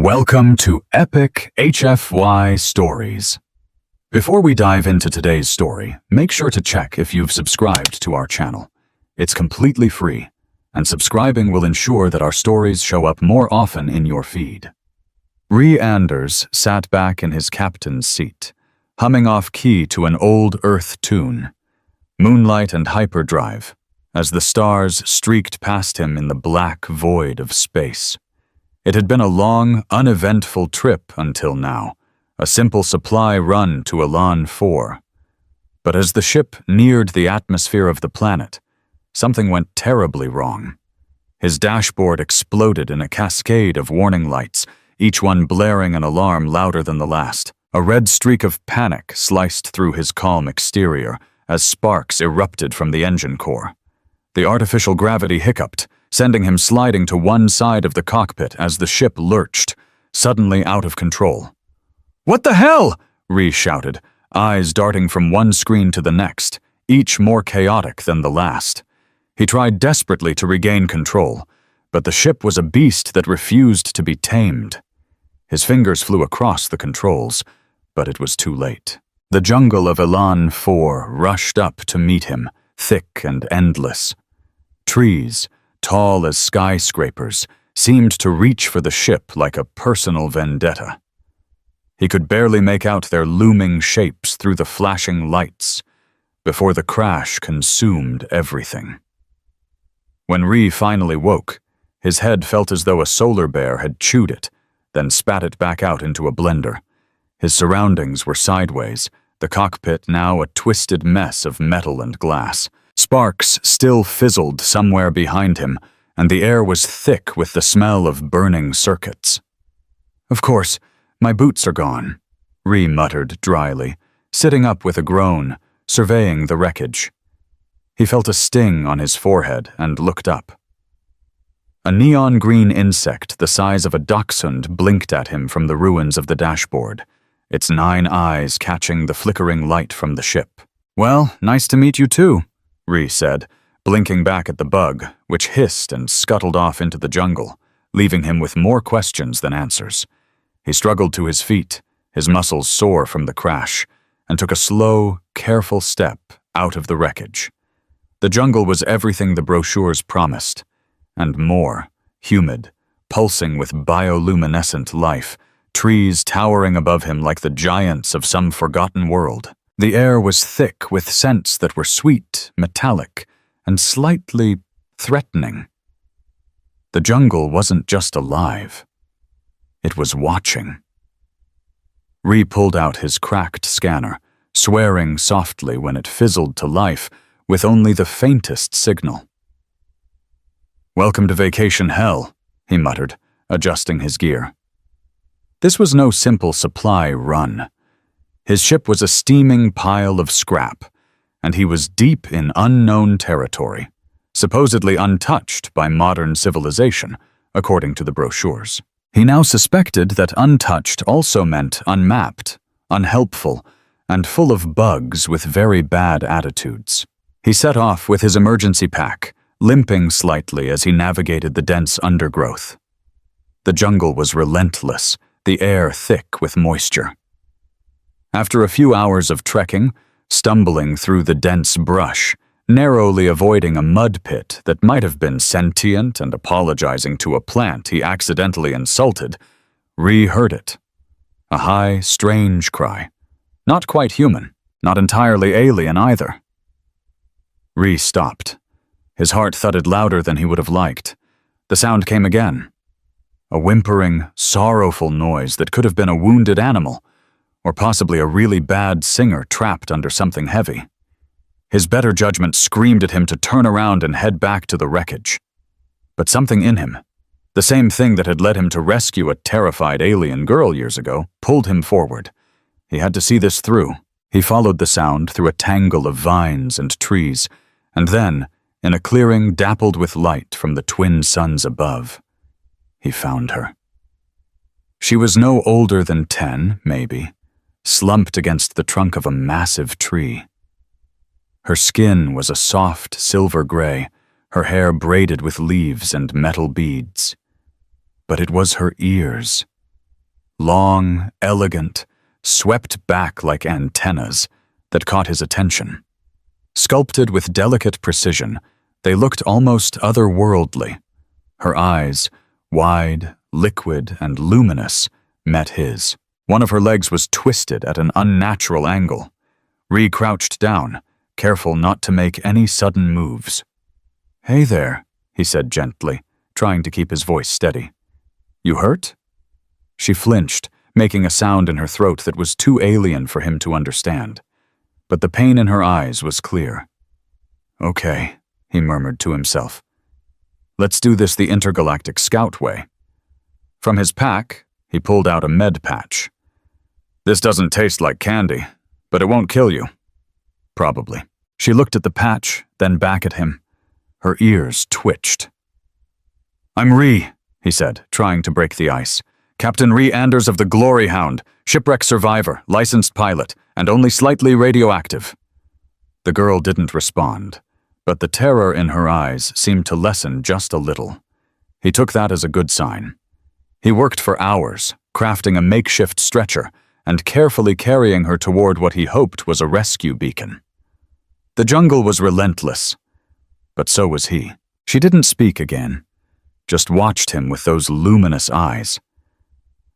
Welcome to Epic HFY Stories. Before we dive into today's story, make sure to check if you've subscribed to our channel. It's completely free, and subscribing will ensure that our stories show up more often in your feed. Ree Anders sat back in his captain's seat, humming off key to an old Earth tune, Moonlight and Hyperdrive, as the stars streaked past him in the black void of space. It had been a long, uneventful trip until now, a simple supply run to Elan 4. But as the ship neared the atmosphere of the planet, something went terribly wrong. His dashboard exploded in a cascade of warning lights, each one blaring an alarm louder than the last. A red streak of panic sliced through his calm exterior as sparks erupted from the engine core. The artificial gravity hiccuped, sending him sliding to one side of the cockpit as the ship lurched, suddenly out of control. "What the hell?" Ree shouted, eyes darting from one screen to the next, each more chaotic than the last. He tried desperately to regain control, but the ship was a beast that refused to be tamed. His fingers flew across the controls, but it was too late. The jungle of Elan 4 rushed up to meet him, thick and endless. Trees, tall as skyscrapers, seemed to reach for the ship like a personal vendetta. He could barely make out their looming shapes through the flashing lights before the crash consumed everything. When Ree finally woke, his head felt as though a solar bear had chewed it, then spat it back out into a blender. His surroundings were sideways, the cockpit now a twisted mess of metal and glass. Sparks still fizzled somewhere behind him, and the air was thick with the smell of burning circuits. "Of course, my boots are gone," Ree muttered dryly, sitting up with a groan, surveying the wreckage. He felt a sting on his forehead and looked up. A neon-green insect the size of a dachshund blinked at him from the ruins of the dashboard, its 9 eyes catching the flickering light from the ship. "Well, nice to meet you too," Ree said, blinking back at the bug, which hissed and scuttled off into the jungle, leaving him with more questions than answers. He struggled to his feet, his muscles sore from the crash, and took a slow, careful step out of the wreckage. The jungle was everything the brochures promised, and more, humid, pulsing with bioluminescent life, trees towering above him like the giants of some forgotten world. The air was thick with scents that were sweet, metallic, and slightly threatening. The jungle wasn't just alive. It was watching. Ree pulled out his cracked scanner, swearing softly when it fizzled to life with only the faintest signal. "Welcome to vacation hell," he muttered, adjusting his gear. This was no simple supply run. His ship was a steaming pile of scrap, and he was deep in unknown territory, supposedly untouched by modern civilization, according to the brochures. He now suspected that untouched also meant unmapped, unhelpful, and full of bugs with very bad attitudes. He set off with his emergency pack, limping slightly as he navigated the dense undergrowth. The jungle was relentless, the air thick with moisture. After a few hours of trekking, stumbling through the dense brush, narrowly avoiding a mud pit that might have been sentient and apologizing to a plant he accidentally insulted, Ree heard it. A high, strange cry. Not quite human, not entirely alien either. Ree stopped. His heart thudded louder than he would have liked. The sound came again. A whimpering, sorrowful noise that could have been a wounded animal, or possibly a really bad singer trapped under something heavy. His better judgment screamed at him to turn around and head back to the wreckage. But something in him, the same thing that had led him to rescue a terrified alien girl years ago, pulled him forward. He had to see this through. He followed the sound through a tangle of vines and trees, and then, in a clearing dappled with light from the twin suns above, he found her. She was no older than 10, maybe, slumped against the trunk of a massive tree. Her skin was a soft silver gray, her hair braided with leaves and metal beads. But it was her ears, long, elegant, swept back like antennas, that caught his attention. Sculpted with delicate precision, they looked almost otherworldly. Her eyes, wide, liquid, and luminous, met his. One of her legs was twisted at an unnatural angle. Ree crouched down, careful not to make any sudden moves. "Hey there," he said gently, trying to keep his voice steady. "You hurt?" She flinched, making a sound in her throat that was too alien for him to understand. But the pain in her eyes was clear. "Okay," he murmured to himself. "Let's do this the intergalactic scout way." From his pack, he pulled out a med patch. "This doesn't taste like candy, but it won't kill you." "Probably." She looked at the patch, then back at him. Her ears twitched. "I'm Ree," he said, trying to break the ice. "Captain Ree Anders of the Glory Hound, shipwreck survivor, licensed pilot, and only slightly radioactive." The girl didn't respond, but the terror in her eyes seemed to lessen just a little. He took that as a good sign. He worked for hours, crafting a makeshift stretcher and carefully carrying her toward what he hoped was a rescue beacon. The jungle was relentless, but so was he. She didn't speak again, just watched him with those luminous eyes.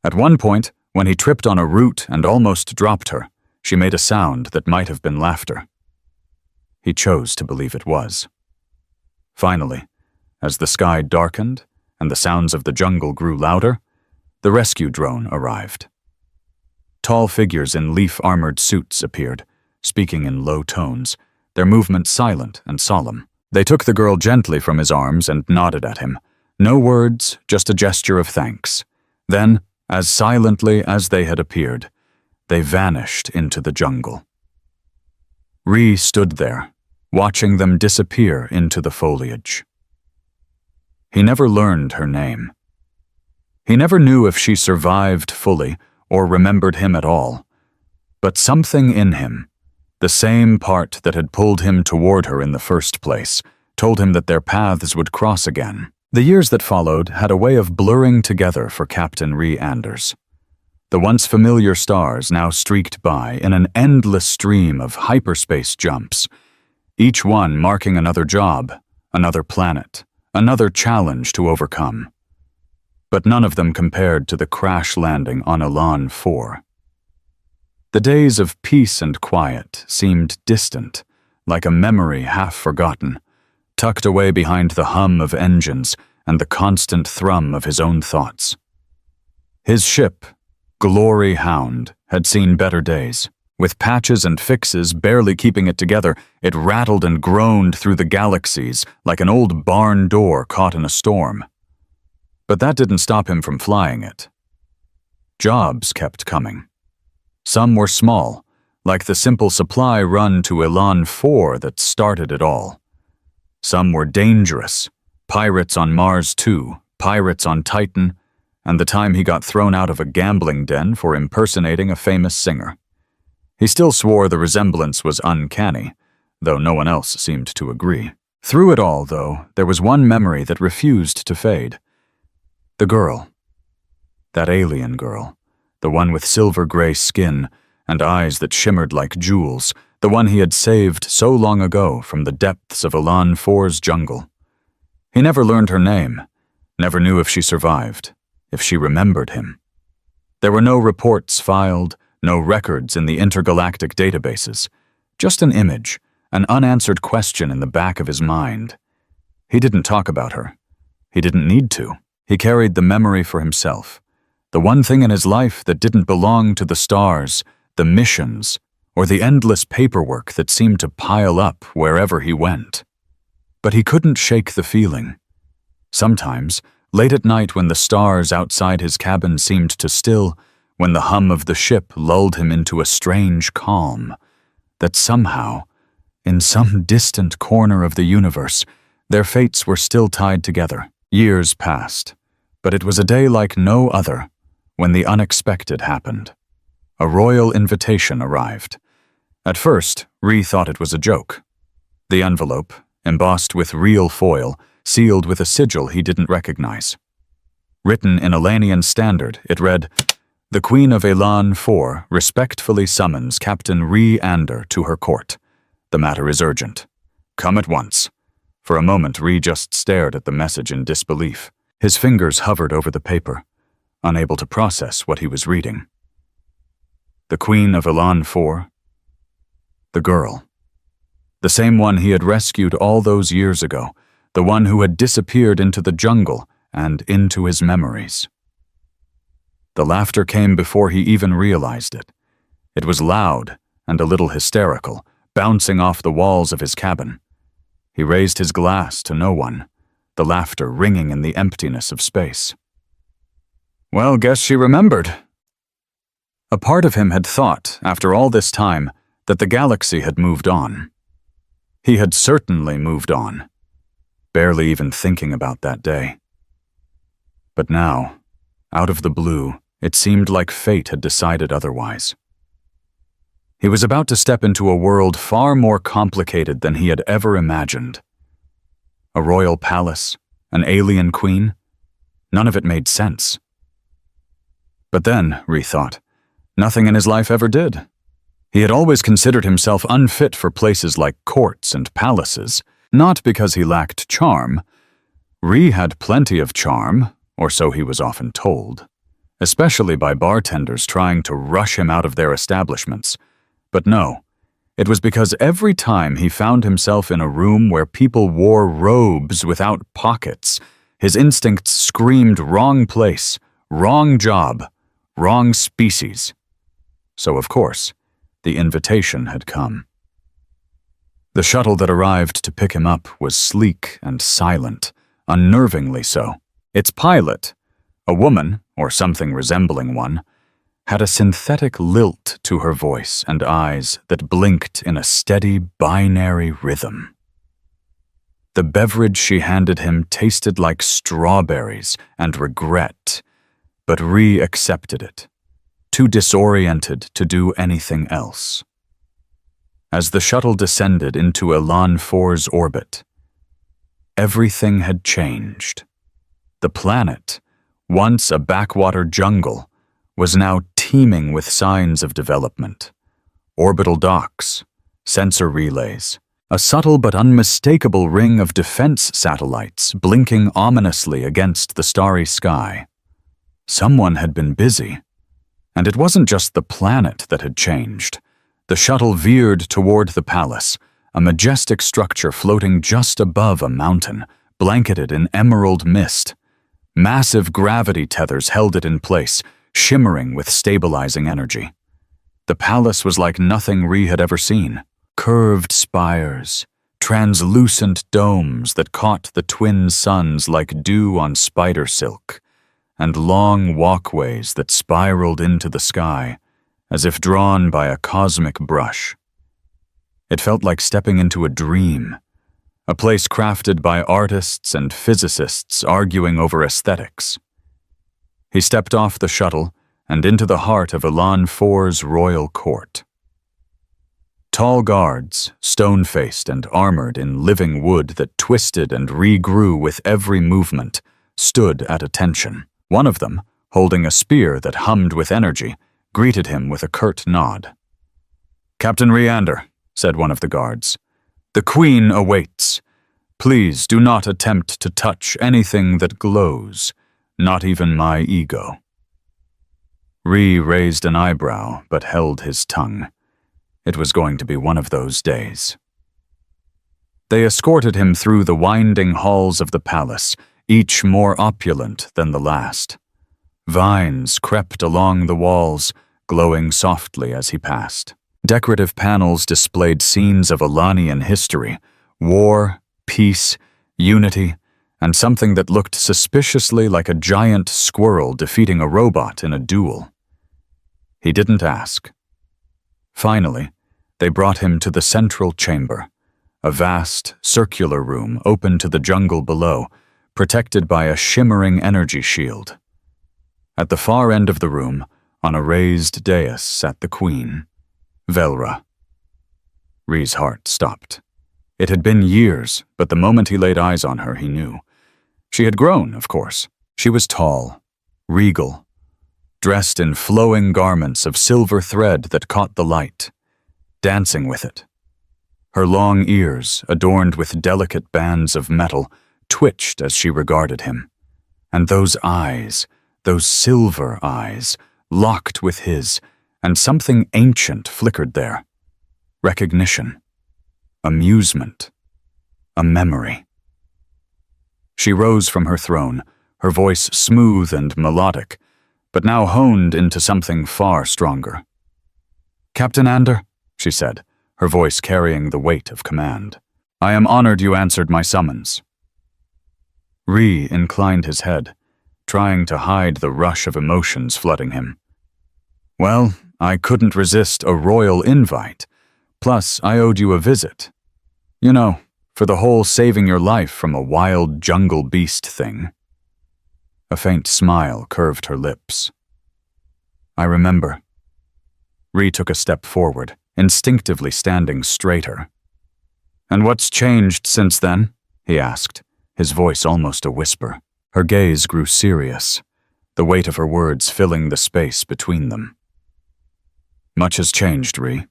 At one point, when he tripped on a root and almost dropped her, she made a sound that might have been laughter. He chose to believe it was. Finally, as the sky darkened and the sounds of the jungle grew louder, the rescue drone arrived. Tall figures in leaf-armored suits appeared, speaking in low tones, their movements silent and solemn. They took the girl gently from his arms and nodded at him. No words, just a gesture of thanks. Then, as silently as they had appeared, they vanished into the jungle. Ree stood there, watching them disappear into the foliage. He never learned her name. He never knew if she survived fully or remembered him at all. But something in him, the same part that had pulled him toward her in the first place, told him that their paths would cross again. The years that followed had a way of blurring together for Captain Ree Anders. The once familiar stars now streaked by in an endless stream of hyperspace jumps, each one marking another job, another planet, another challenge to overcome. But none of them compared to the crash landing on Elan 4. The days of peace and quiet seemed distant, like a memory half forgotten, tucked away behind the hum of engines and the constant thrum of his own thoughts. His ship, Glory Hound, had seen better days. With patches and fixes barely keeping it together, it rattled and groaned through the galaxies like an old barn door caught in a storm. But that didn't stop him from flying it. Jobs kept coming. Some were small, like the simple supply run to Elan 4 that started it all. Some were dangerous, pirates on Mars 2, pirates on Titan, and the time he got thrown out of a gambling den for impersonating a famous singer. He still swore the resemblance was uncanny, though no one else seemed to agree. Through it all, though, there was one memory that refused to fade. The girl. That alien girl. The one with silver-gray skin and eyes that shimmered like jewels, the one he had saved so long ago from the depths of Elan 4's jungle. He never learned her name, never knew if she survived, if she remembered him. There were no reports filed, no records in the intergalactic databases, just an image, an unanswered question in the back of his mind. He didn't talk about her. He didn't need to. He carried the memory for himself. The one thing in his life that didn't belong to the stars, the missions, or the endless paperwork that seemed to pile up wherever he went. But he couldn't shake the feeling. Sometimes, late at night when the stars outside his cabin seemed to still, when the hum of the ship lulled him into a strange calm, that somehow, in some distant corner of the universe, their fates were still tied together. Years passed, but it was a day like no other, when the unexpected happened. A royal invitation arrived. At first, Ree thought it was a joke. The envelope, embossed with real foil, sealed with a sigil he didn't recognize. Written in Elanian standard, it read, The Queen of Elan 4 respectfully summons Captain Re-Ander to her court. The matter is urgent. Come at once. For a moment, Re just stared at the message in disbelief. His fingers hovered over the paper, unable to process what he was reading. The Queen of Elan 4. The girl. The same one he had rescued all those years ago, the one who had disappeared into the jungle and into his memories. The laughter came before he even realized it. It was loud and a little hysterical, bouncing off the walls of his cabin. He raised his glass to no one, the laughter ringing in the emptiness of space. Well, guess she remembered. A part of him had thought, after all this time, that the galaxy had moved on. He had certainly moved on, barely even thinking about that day. But now, out of the blue, it seemed like fate had decided otherwise. He was about to step into a world far more complicated than he had ever imagined. A royal palace, an alien queen, none of it made sense. But then, Ree thought, nothing in his life ever did. He had always considered himself unfit for places like courts and palaces, not because he lacked charm. Ree had plenty of charm, or so he was often told, especially by bartenders trying to rush him out of their establishments. But no, it was because every time he found himself in a room where people wore robes without pockets, his instincts screamed wrong place, wrong job, wrong species. So, of course, the invitation had come. The shuttle that arrived to pick him up was sleek and silent, unnervingly so. Its pilot, a woman, or something resembling one, had a synthetic lilt to her voice and eyes that blinked in a steady binary rhythm. The beverage she handed him tasted like strawberries and regret, but Ree accepted it, too disoriented to do anything else. As the shuttle descended into Elan 4's orbit, everything had changed. The planet, once a backwater jungle, was now teeming with signs of development. Orbital docks, sensor relays, a subtle but unmistakable ring of defense satellites blinking ominously against the starry sky. Someone had been busy. And it wasn't just the planet that had changed. The shuttle veered toward the palace, a majestic structure floating just above a mountain, blanketed in emerald mist. Massive gravity tethers held it in place, shimmering with stabilizing energy. The palace was like nothing Ree had ever seen. Curved spires, translucent domes that caught the twin suns like dew on spider silk, and long walkways that spiraled into the sky, as if drawn by a cosmic brush. It felt like stepping into a dream, a place crafted by artists and physicists arguing over aesthetics. He stepped off the shuttle and into the heart of Elan 4's royal court. Tall guards, stone-faced and armored in living wood that twisted and regrew with every movement, stood at attention. One of them, holding a spear that hummed with energy, greeted him with a curt nod. "Captain Re-Ander," said one of the guards, "the Queen awaits. Please do not attempt to touch anything that glows, not even my ego." Ree raised an eyebrow but held his tongue. It was going to be one of those days. They escorted him through the winding halls of the palace, each more opulent than the last. Vines crept along the walls, glowing softly as he passed. Decorative panels displayed scenes of Elanian history, war, peace, unity, and something that looked suspiciously like a giant squirrel defeating a robot in a duel. He didn't ask. Finally, they brought him to the central chamber, a vast, circular room open to the jungle below, protected by a shimmering energy shield. At the far end of the room, on a raised dais, sat the queen, Velra. Ree's heart stopped. It had been years, but the moment he laid eyes on her, he knew. She had grown, of course. She was tall, regal, dressed in flowing garments of silver thread that caught the light, dancing with it. Her long ears, adorned with delicate bands of metal, twitched as she regarded him. And those eyes, those silver eyes, locked with his, and something ancient flickered there. Recognition. Amusement. A memory. She rose from her throne, her voice smooth and melodic, but now honed into something far stronger. "Captain Ander," she said, her voice carrying the weight of command, "I am honored you answered my summons." Rhee inclined his head, trying to hide the rush of emotions flooding him. "Well, I couldn't resist a royal invite. Plus, I owed you a visit. You know, for the whole saving your life from a wild jungle beast thing." A faint smile curved her lips. "I remember." Rhee took a step forward, instinctively standing straighter. "And what's changed since then?" he asked, his voice almost a whisper. Her gaze grew serious, the weight of her words filling the space between them. "Much has changed, Rhee.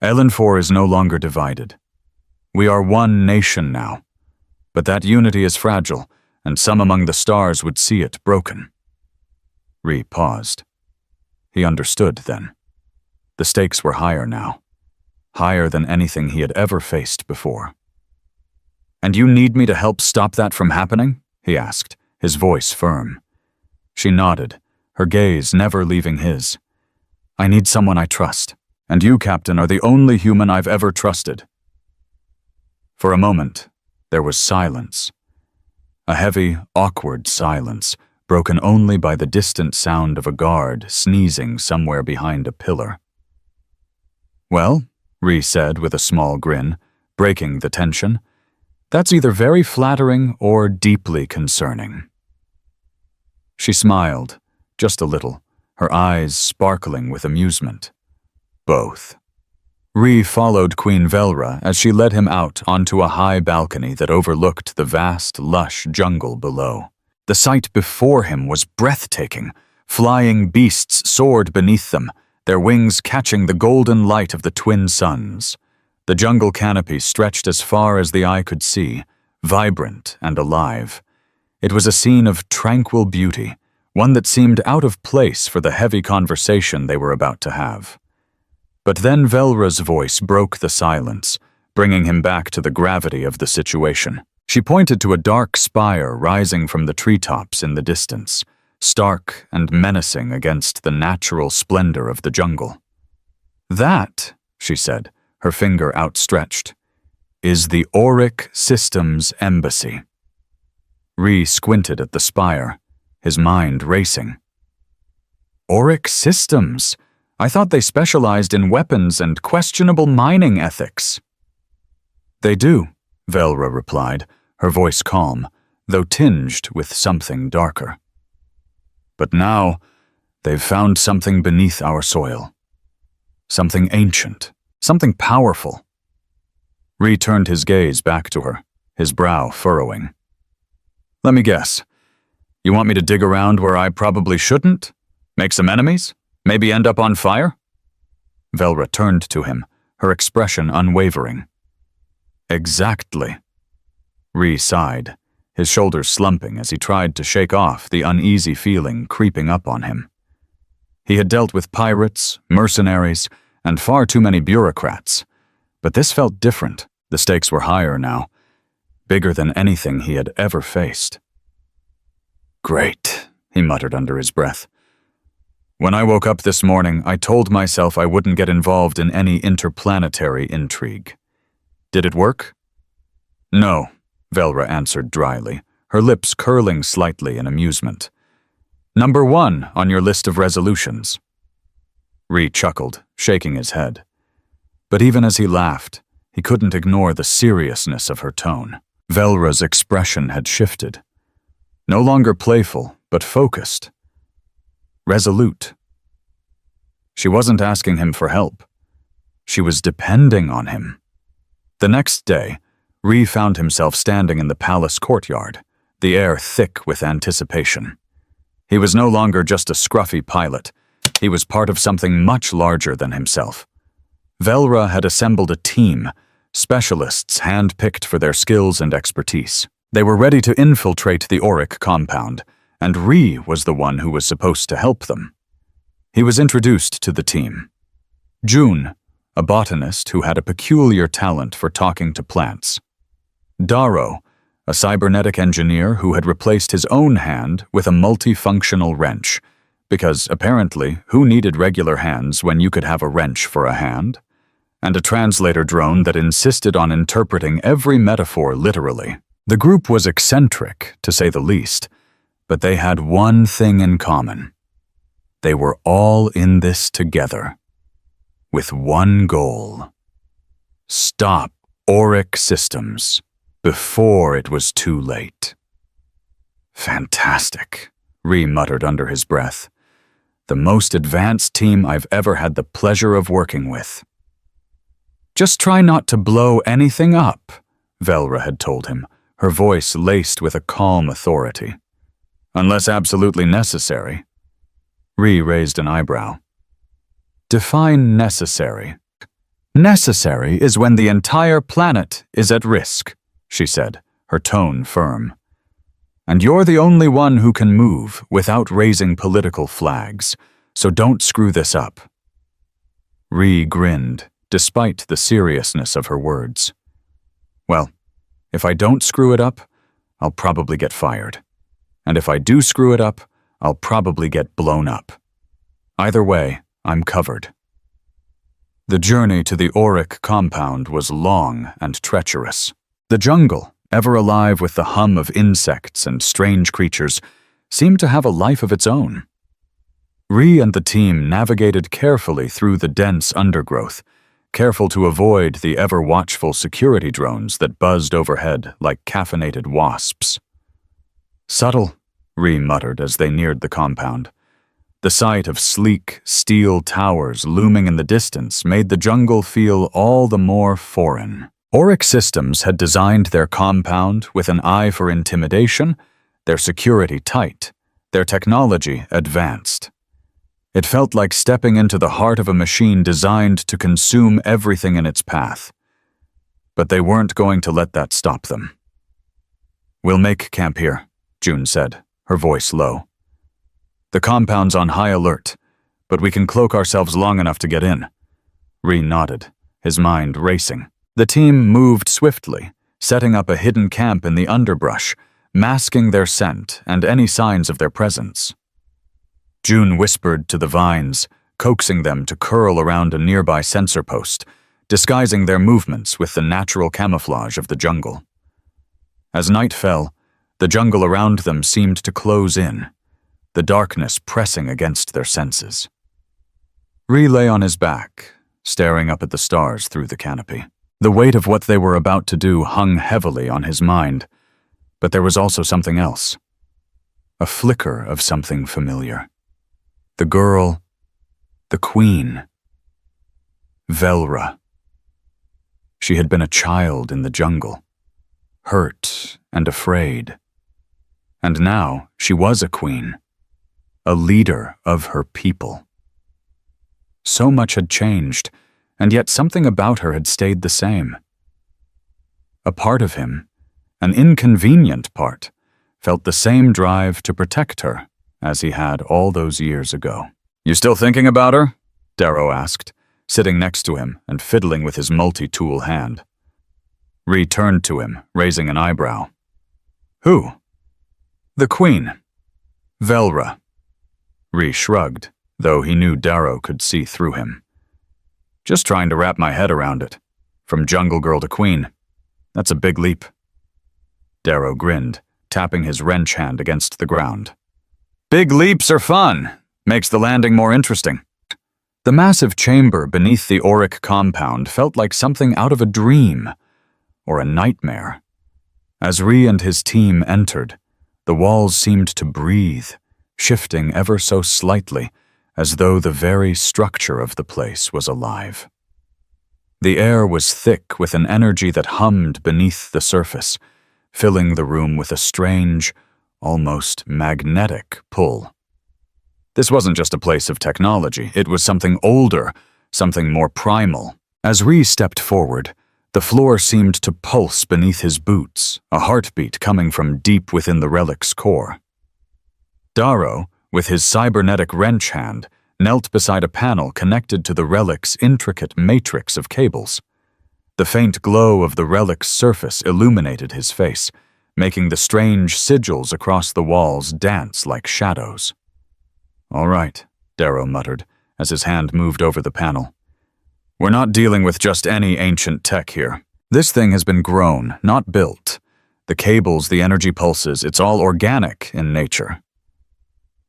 Elenfor is no longer divided. We are one nation now, but that unity is fragile, and some among the stars would see it broken." Rhee paused. He understood then. The stakes were higher now, higher than anything he had ever faced before. "And you need me to help stop that from happening?" he asked, his voice firm. She nodded, her gaze never leaving his. "I need someone I trust. And you, Captain, are the only human I've ever trusted." For a moment, there was silence. A heavy, awkward silence, broken only by the distant sound of a guard sneezing somewhere behind a pillar. "Well," Rhee said with a small grin, breaking the tension, "that's either very flattering or deeply concerning." She smiled, just a little, her eyes sparkling with amusement. "Both." Rhee followed Queen Velra as she led him out onto a high balcony that overlooked the vast, lush jungle below. The sight before him was breathtaking. Flying beasts soared beneath them, their wings catching the golden light of the twin suns. The jungle canopy stretched as far as the eye could see, vibrant and alive. It was a scene of tranquil beauty, one that seemed out of place for the heavy conversation they were about to have. But then Velra's voice broke the silence, bringing him back to the gravity of the situation. She pointed to a dark spire rising from the treetops in the distance, stark and menacing against the natural splendor of the jungle. "That," she said, her finger outstretched, "is the Auric Systems Embassy." Rhee squinted at the spire, his mind racing. "Auric Systems? I thought they specialized in weapons and questionable mining ethics." "They do," Velra replied, her voice calm, though tinged with something darker. "But now, they've found something beneath our soil. Something ancient, something powerful." Rhee turned his gaze back to her, his brow furrowing. "Let me guess. You want me to dig around where I probably shouldn't? Make some enemies? Maybe end up on fire?" Velra turned to him, her expression unwavering. "Exactly." Rhee sighed, his shoulders slumping as he tried to shake off the uneasy feeling creeping up on him. He had dealt with pirates, mercenaries, and far too many bureaucrats, but this felt different. The stakes were higher now, bigger than anything he had ever faced. "Great," he muttered under his breath. "When I woke up this morning, I told myself I wouldn't get involved in any interplanetary intrigue. Did it work?" "No," Velra answered dryly, her lips curling slightly in amusement. "Number 1 on your list of resolutions." Rhee chuckled, shaking his head. But even as he laughed, he couldn't ignore the seriousness of her tone. Velra's expression had shifted. No longer playful, but focused. Resolute. She wasn't asking him for help. She was depending on him. The next day, Rhee found himself standing in the palace courtyard, the air thick with anticipation. He was no longer just a scruffy pilot. He was part of something much larger than himself. Velra had assembled a team, specialists hand-picked for their skills and expertise. They were ready to infiltrate the Auric compound, and Ree was the one who was supposed to help them. He was introduced to the team. June, a botanist who had a peculiar talent for talking to plants. Darrow, a cybernetic engineer who had replaced his own hand with a multifunctional wrench, because apparently, who needed regular hands when you could have a wrench for a hand? And a translator drone that insisted on interpreting every metaphor literally. The group was eccentric, to say the least, but they had one thing in common. They were all in this together, with one goal. Stop Auric systems before it was too late. Fantastic, Ree muttered under his breath. The most advanced team I've ever had the pleasure of working with. Just try not to blow anything up, Velra had told him, her voice laced with a calm authority. Unless absolutely necessary. Ree raised an eyebrow. Define necessary. Necessary is when the entire planet is at risk, she said, her tone firm. And you're the only one who can move without raising political flags, so don't screw this up. Ree grinned, despite the seriousness of her words. Well, if I don't screw it up, I'll probably get fired. And if I do screw it up, I'll probably get blown up. Either way, I'm covered. The journey to the Auric compound was long and treacherous. The jungle, ever alive with the hum of insects and strange creatures, seemed to have a life of its own. Ree and the team navigated carefully through the dense undergrowth, careful to avoid the ever-watchful security drones that buzzed overhead like caffeinated wasps. Subtle, Ree muttered as they neared the compound. The sight of sleek, steel towers looming in the distance made the jungle feel all the more foreign. Auric Systems had designed their compound with an eye for intimidation, their security tight, their technology advanced. It felt like stepping into the heart of a machine designed to consume everything in its path. But they weren't going to let that stop them. We'll make camp here, June said, her voice low. The compound's on high alert, but we can cloak ourselves long enough to get in. Ree nodded, his mind racing. The team moved swiftly, setting up a hidden camp in the underbrush, masking their scent and any signs of their presence. June whispered to the vines, coaxing them to curl around a nearby sensor post, disguising their movements with the natural camouflage of the jungle. As night fell, the jungle around them seemed to close in, the darkness pressing against their senses. Ree lay on his back, staring up at the stars through the canopy. The weight of what they were about to do hung heavily on his mind, but there was also something else. A flicker of something familiar. The girl, the queen. Velra. She had been a child in the jungle, hurt and afraid. And now she was a queen, a leader of her people. So much had changed, and yet something about her had stayed the same. A part of him, an inconvenient part, felt the same drive to protect her as he had all those years ago. You still thinking about her? Darrow asked, sitting next to him and fiddling with his multi-tool hand. Ree turned to him, raising an eyebrow. Who? The queen. Velra. Ree shrugged, though he knew Darrow could see through him. Just trying to wrap my head around it. From jungle girl to queen. That's a big leap. Darrow grinned, tapping his wrench hand against the ground. Big leaps are fun. Makes the landing more interesting. The massive chamber beneath the Auric compound felt like something out of a dream, or a nightmare. As Ree and his team entered, the walls seemed to breathe, shifting ever so slightly, as though the very structure of the place was alive. The air was thick with an energy that hummed beneath the surface, filling the room with a strange, almost magnetic pull. This wasn't just a place of technology, it was something older, something more primal. As Ree stepped forward, the floor seemed to pulse beneath his boots, a heartbeat coming from deep within the relic's core. Darrow, with his cybernetic wrench hand, knelt beside a panel connected to the relic's intricate matrix of cables. The faint glow of the relic's surface illuminated his face, making the strange sigils across the walls dance like shadows. "All right," Darrow muttered, as his hand moved over the panel. "We're not dealing with just any ancient tech here. This thing has been grown, not built. The cables, the energy pulses, it's all organic in nature."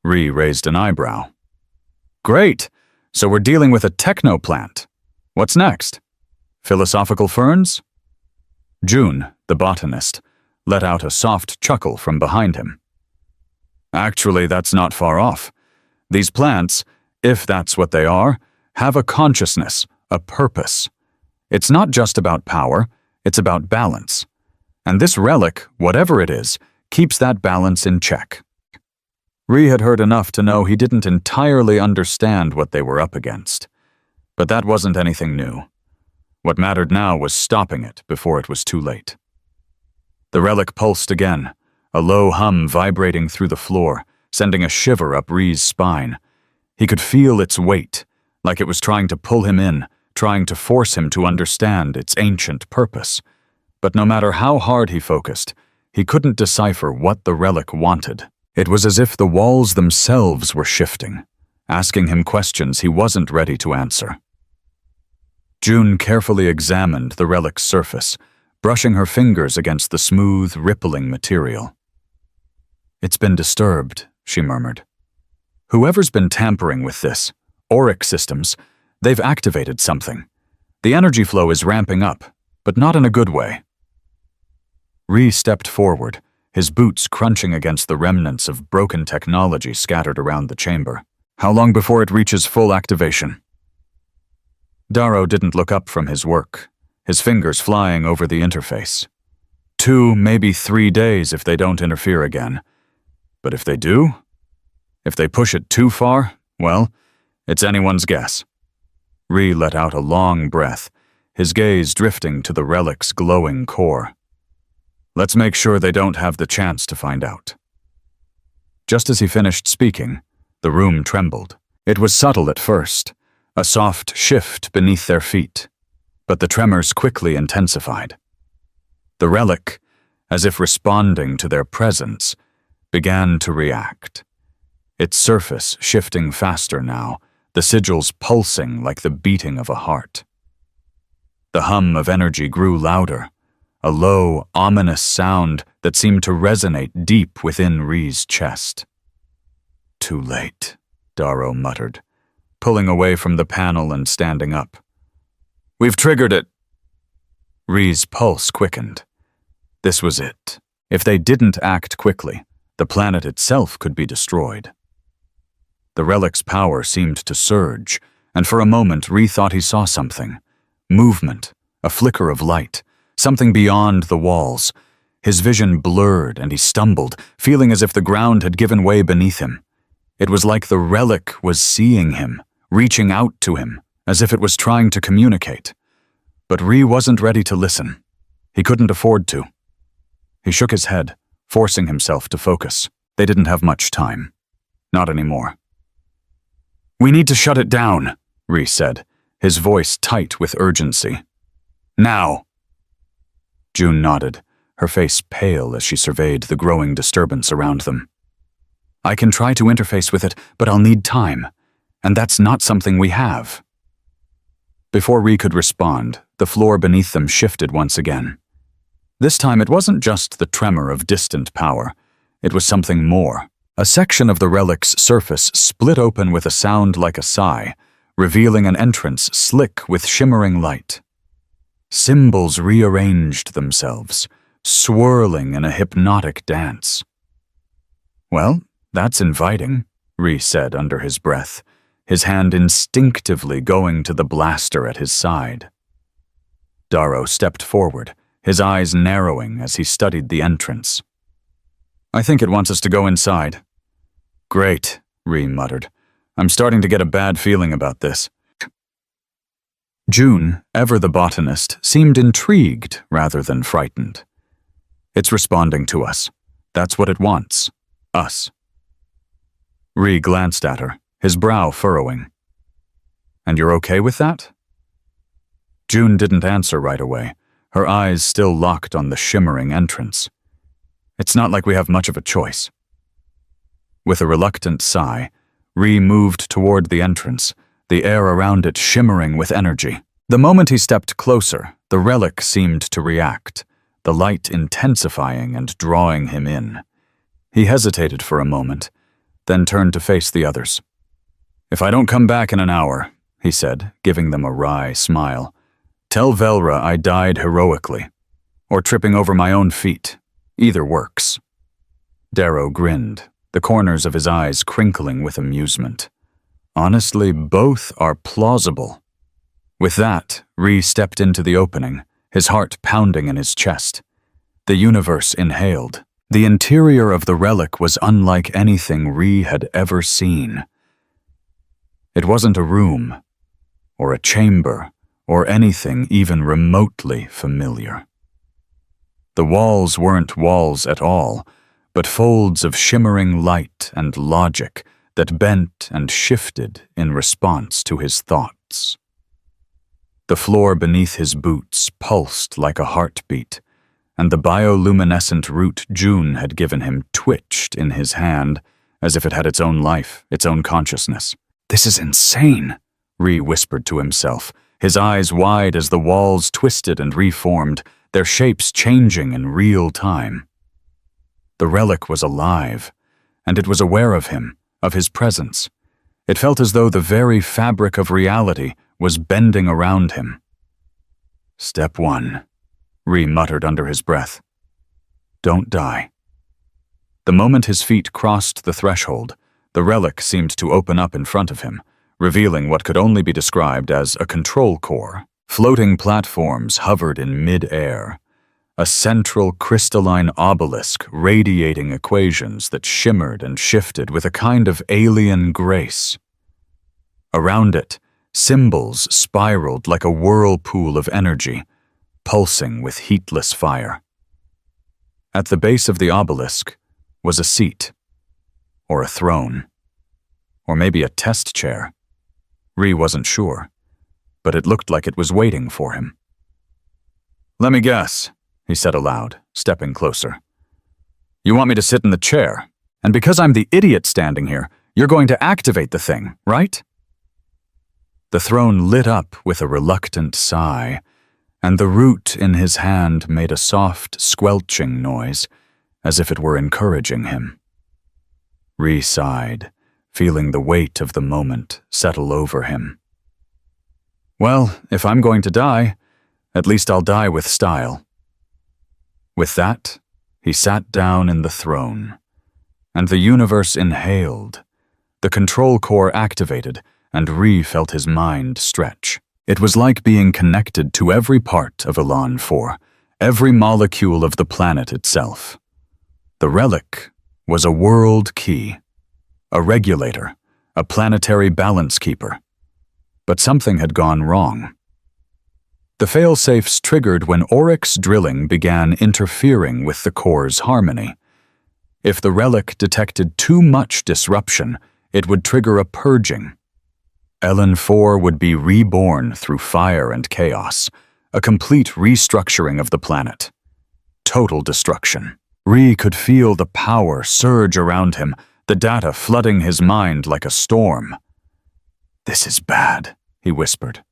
Ree raised an eyebrow. "Great! So we're dealing with a technoplant. What's next? Philosophical ferns?" June, the botanist, let out a soft chuckle from behind him. "Actually, that's not far off. These plants, if that's what they are, have a consciousness, a purpose. It's not just about power, it's about balance. And this relic, whatever it is, keeps that balance in check." Ree had heard enough to know he didn't entirely understand what they were up against. But that wasn't anything new. What mattered now was stopping it before it was too late. The relic pulsed again, a low hum vibrating through the floor, sending a shiver up Ree's spine. He could feel its weight, like it was trying to pull him in, trying to force him to understand its ancient purpose. But no matter how hard he focused, he couldn't decipher what the relic wanted. It was as if the walls themselves were shifting, asking him questions he wasn't ready to answer. June carefully examined the relic's surface, brushing her fingers against the smooth, rippling material. "It's been disturbed," she murmured. "Whoever's been tampering with this, auric systems, they've activated something. The energy flow is ramping up, but not in a good way." Ree stepped forward, his boots crunching against the remnants of broken technology scattered around the chamber. "How long before it reaches full activation?" Darrow didn't look up from his work, his fingers flying over the interface. 2, maybe 3 days if they don't interfere again. But if they do? If they push it too far, well, it's anyone's guess. Ree let out a long breath, his gaze drifting to the relic's glowing core. "Let's make sure they don't have the chance to find out." Just as he finished speaking, the room trembled. It was subtle at first, a soft shift beneath their feet, but the tremors quickly intensified. The relic, as if responding to their presence, began to react. Its surface shifting faster now, the sigils pulsing like the beating of a heart. The hum of energy grew louder, a low, ominous sound that seemed to resonate deep within Ree's chest. "Too late," Darrow muttered, pulling away from the panel and standing up. "We've triggered it." Ree's pulse quickened. This was it. If they didn't act quickly, the planet itself could be destroyed. The relic's power seemed to surge, and for a moment Ree thought he saw something. Movement, a flicker of light, something beyond the walls. His vision blurred and he stumbled, feeling as if the ground had given way beneath him. It was like the relic was seeing him, reaching out to him, as if it was trying to communicate. But Ree wasn't ready to listen. He couldn't afford to. He shook his head, forcing himself to focus. They didn't have much time. Not anymore. "We need to shut it down," Ree said, his voice tight with urgency. "Now." June nodded, her face pale as she surveyed the growing disturbance around them. "I can try to interface with it, but I'll need time, and that's not something we have." Before Ree could respond, the floor beneath them shifted once again. This time it wasn't just the tremor of distant power, it was something more. A section of the relic's surface split open with a sound like a sigh, revealing an entrance slick with shimmering light. Symbols rearranged themselves, swirling in a hypnotic dance. "Well, that's inviting," Ree said under his breath, his hand instinctively going to the blaster at his side. Darrow stepped forward, his eyes narrowing as he studied the entrance. "I think it wants us to go inside." "Great," Ree muttered. "I'm starting to get a bad feeling about this." June, ever the botanist, seemed intrigued rather than frightened. "It's responding to us. That's what it wants. Us." Ree glanced at her, his brow furrowing. "And you're okay with that?" June didn't answer right away, her eyes still locked on the shimmering entrance. "It's not like we have much of a choice." With a reluctant sigh, Ree moved toward the entrance, the air around it shimmering with energy. The moment he stepped closer, the relic seemed to react, the light intensifying and drawing him in. He hesitated for a moment, then turned to face the others. "If I don't come back in an hour," he said, giving them a wry smile, "tell Velra I died heroically, or tripping over my own feet. Either works." Darrow grinned, the corners of his eyes crinkling with amusement. "Honestly, both are plausible." With that, Ree stepped into the opening, his heart pounding in his chest. The universe inhaled. The interior of the relic was unlike anything Ree had ever seen. It wasn't a room, or a chamber, or anything even remotely familiar. The walls weren't walls at all, but folds of shimmering light and logic that bent and shifted in response to his thoughts. The floor beneath his boots pulsed like a heartbeat, and the bioluminescent root June had given him twitched in his hand as if it had its own life, its own consciousness. "This is insane," Ree whispered to himself, his eyes wide as the walls twisted and reformed, their shapes changing in real time. The relic was alive, and it was aware of him, of his presence. It felt as though the very fabric of reality was bending around him. "Step 1, Ree muttered under his breath. "Don't die." The moment his feet crossed the threshold, the relic seemed to open up in front of him, revealing what could only be described as a control core. Floating platforms hovered in mid-air, a central crystalline obelisk radiating equations that shimmered and shifted with a kind of alien grace. Around it, symbols spiraled like a whirlpool of energy, pulsing with heatless fire. At the base of the obelisk was a seat, or a throne, or maybe a test chair. Ree wasn't sure, but it looked like it was waiting for him. "Let me guess," he said aloud, stepping closer. "You want me to sit in the chair, and because I'm the idiot standing here, you're going to activate the thing, right?" The throne lit up with a reluctant sigh, and the root in his hand made a soft, squelching noise, as if it were encouraging him. Ree sighed, feeling the weight of the moment settle over him. "Well, if I'm going to die, at least I'll die with style." With that, he sat down in the throne, and the universe inhaled. The control core activated, and Ree felt his mind stretch. It was like being connected to every part of Elan 4, every molecule of the planet itself. The relic was a world key, a regulator, a planetary balance keeper. But something had gone wrong. The failsafes triggered when Oryx drilling began interfering with the core's harmony. If the relic detected too much disruption, it would trigger a purging. Elan 4 would be reborn through fire and chaos, a complete restructuring of the planet. Total destruction. Ree could feel the power surge around him, the data flooding his mind like a storm. "This is bad," he whispered.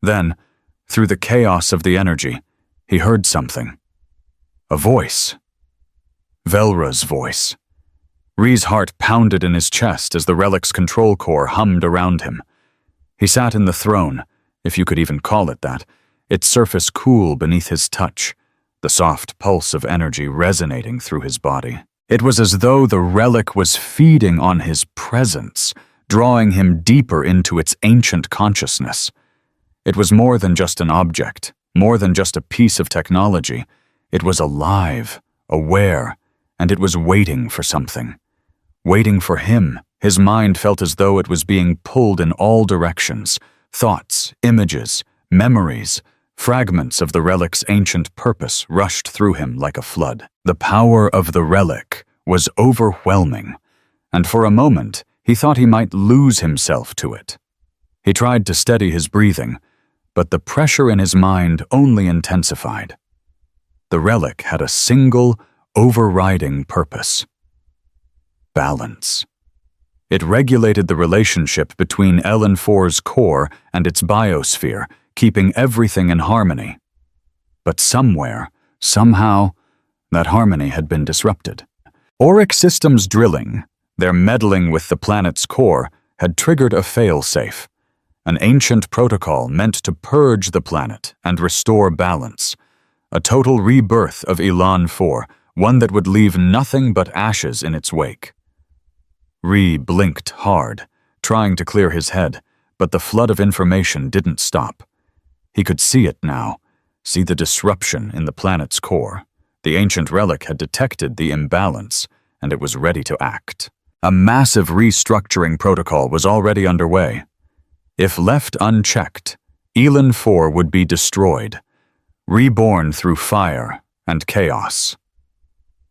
Then, through the chaos of the energy, he heard something. A voice. Velra's voice. Ree's heart pounded in his chest as the relic's control core hummed around him. He sat in the throne, if you could even call it that, its surface cool beneath his touch, the soft pulse of energy resonating through his body. It was as though the relic was feeding on his presence, drawing him deeper into its ancient consciousness. It was more than just an object, more than just a piece of technology. It was alive, aware, and it was waiting for something. Waiting for him, His mind felt as though it was being pulled in all directions. Thoughts, images, memories, fragments of the relic's ancient purpose rushed through him like a flood. The power of the relic was overwhelming, and for a moment he thought he might lose himself to it. He tried to steady his breathing, but the pressure in his mind only intensified. The relic had a single, overriding purpose: balance. It regulated the relationship between LN4's core and its biosphere, keeping everything in harmony. But somewhere, somehow, that harmony had been disrupted. Auric Systems drilling, their meddling with the planet's core, had triggered a fail-safe, an ancient protocol meant to purge the planet and restore balance, a total rebirth of Elan 4, one that would leave nothing but ashes in its wake. Ree blinked hard, trying to clear his head, but the flood of information didn't stop. He could see it now, see the disruption in the planet's core. The ancient relic had detected the imbalance, and it was ready to act. A massive restructuring protocol was already underway. If left unchecked, Elan 4 would be destroyed, reborn through fire and chaos.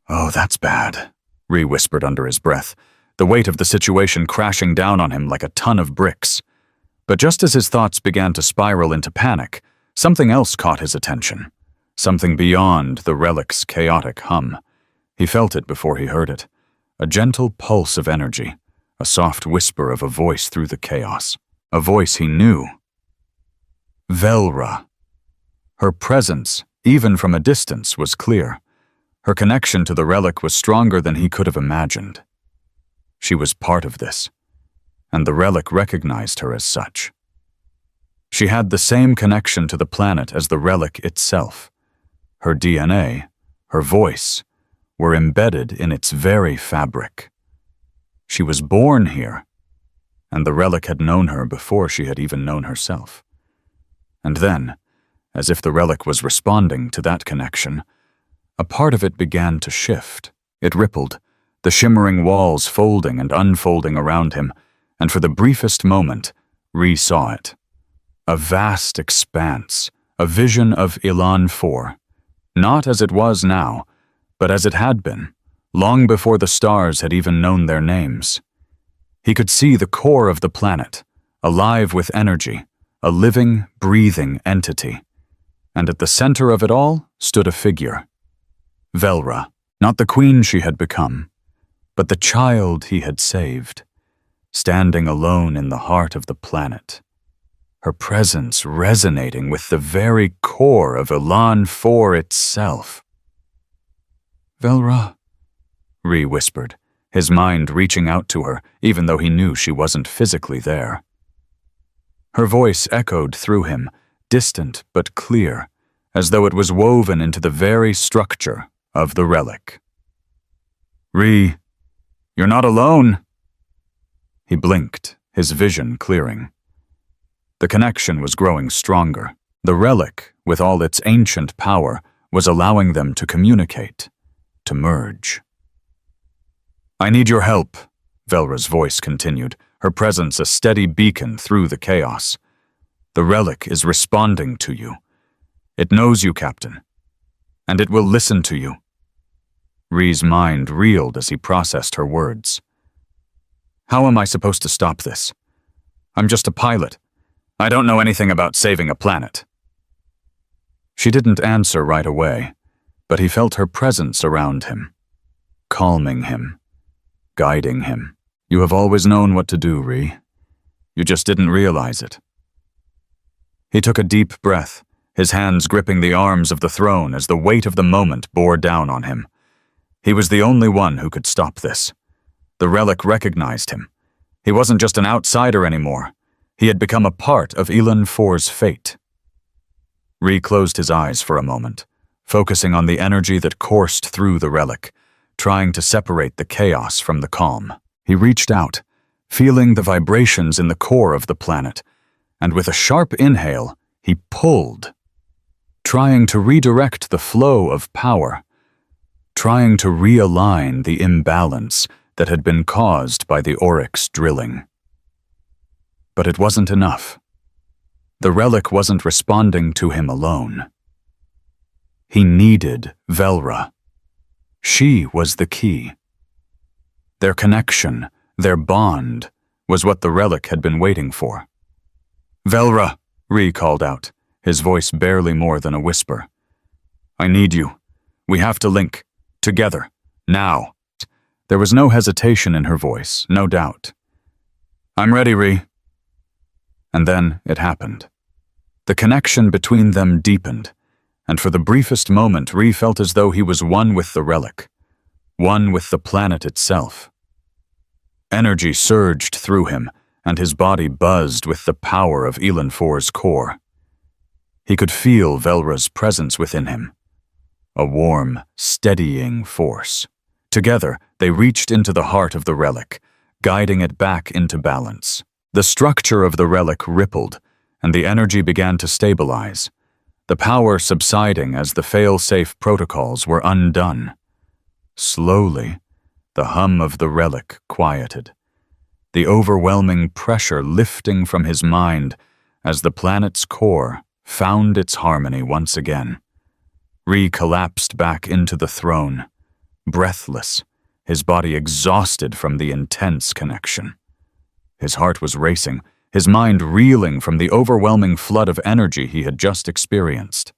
"Oh, that's bad," Ree whispered under his breath, the weight of the situation crashing down on him like a ton of bricks. But just as his thoughts began to spiral into panic, something else caught his attention. Something beyond the relic's chaotic hum. He felt it before he heard it. A gentle pulse of energy, a soft whisper of a voice through the chaos. A voice he knew. Velra. Her presence, even from a distance, was clear. Her connection to the relic was stronger than he could have imagined. She was part of this, and the relic recognized her as such. She had the same connection to the planet as the relic itself. Her DNA, her voice, were embedded in its very fabric. She was born here, and the relic had known her before she had even known herself. And then, as if the relic was responding to that connection, a part of it began to shift. It rippled, the shimmering walls folding and unfolding around him, and for the briefest moment, Ree saw it. A vast expanse, a vision of Elan 4, not as it was now, but as it had been, long before the stars had even known their names. He could see the core of the planet, alive with energy, a living, breathing entity. And at the center of it all stood a figure. Velra, not the queen she had become, but the child he had saved, standing alone in the heart of the planet. Her presence resonating with the very core of Elan 4 itself. "Velra," Ree whispered, his mind reaching out to her, even though he knew she wasn't physically there. Her voice echoed through him, distant but clear, as though it was woven into the very structure of the relic. "Ree, you're not alone." He blinked, his vision clearing. The connection was growing stronger. The relic, with all its ancient power, was allowing them to communicate, to merge. "I need your help," Velra's voice continued, her presence a steady beacon through the chaos. "The relic is responding to you. It knows you, Captain, and it will listen to you." Ree's mind reeled as he processed her words. "How am I supposed to stop this? I'm just a pilot. I don't know anything about saving a planet." She didn't answer right away, but he felt her presence around him, calming him, guiding him. "You have always known what to do, Ree. You just didn't realize it." He took a deep breath, his hands gripping the arms of the throne as the weight of the moment bore down on him. He was the only one who could stop this. The relic recognized him. He wasn't just an outsider anymore. He had become a part of Elan 4's fate. Ree closed his eyes for a moment, focusing on the energy that coursed through the relic, trying to separate the chaos from the calm. He reached out, feeling the vibrations in the core of the planet, and with a sharp inhale, he pulled, trying to redirect the flow of power, trying to realign the imbalance that had been caused by the oryx drilling. But it wasn't enough. The relic wasn't responding to him alone. He needed Velra. She was the key. Their connection, their bond, was what the relic had been waiting for. "Velra," Ree called out, his voice barely more than a whisper. "I need you. We have to link. Together. Now." There was no hesitation in her voice, no doubt. "I'm ready, Ree." And then it happened. The connection between them deepened, and for the briefest moment Ree felt as though he was one with the relic, one with the planet itself. Energy surged through him, and his body buzzed with the power of Elanfor's core. He could feel Velra's presence within him, a warm, steadying force. Together, they reached into the heart of the relic, guiding it back into balance. The structure of the relic rippled, and the energy began to stabilize, the power subsiding as the fail-safe protocols were undone. Slowly, the hum of the relic quieted, the overwhelming pressure lifting from his mind as the planet's core found its harmony once again. Ree collapsed back into the throne, breathless, his body exhausted from the intense connection. His heart was racing, his mind reeling from the overwhelming flood of energy he had just experienced.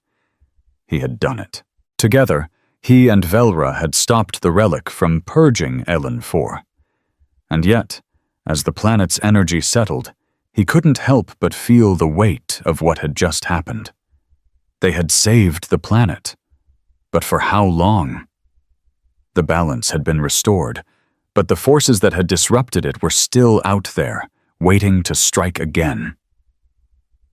He had done it. Together, he and Velra had stopped the relic from purging Elanfor. And yet, as the planet's energy settled, he couldn't help but feel the weight of what had just happened. They had saved the planet. But for how long? The balance had been restored, but the forces that had disrupted it were still out there, waiting to strike again.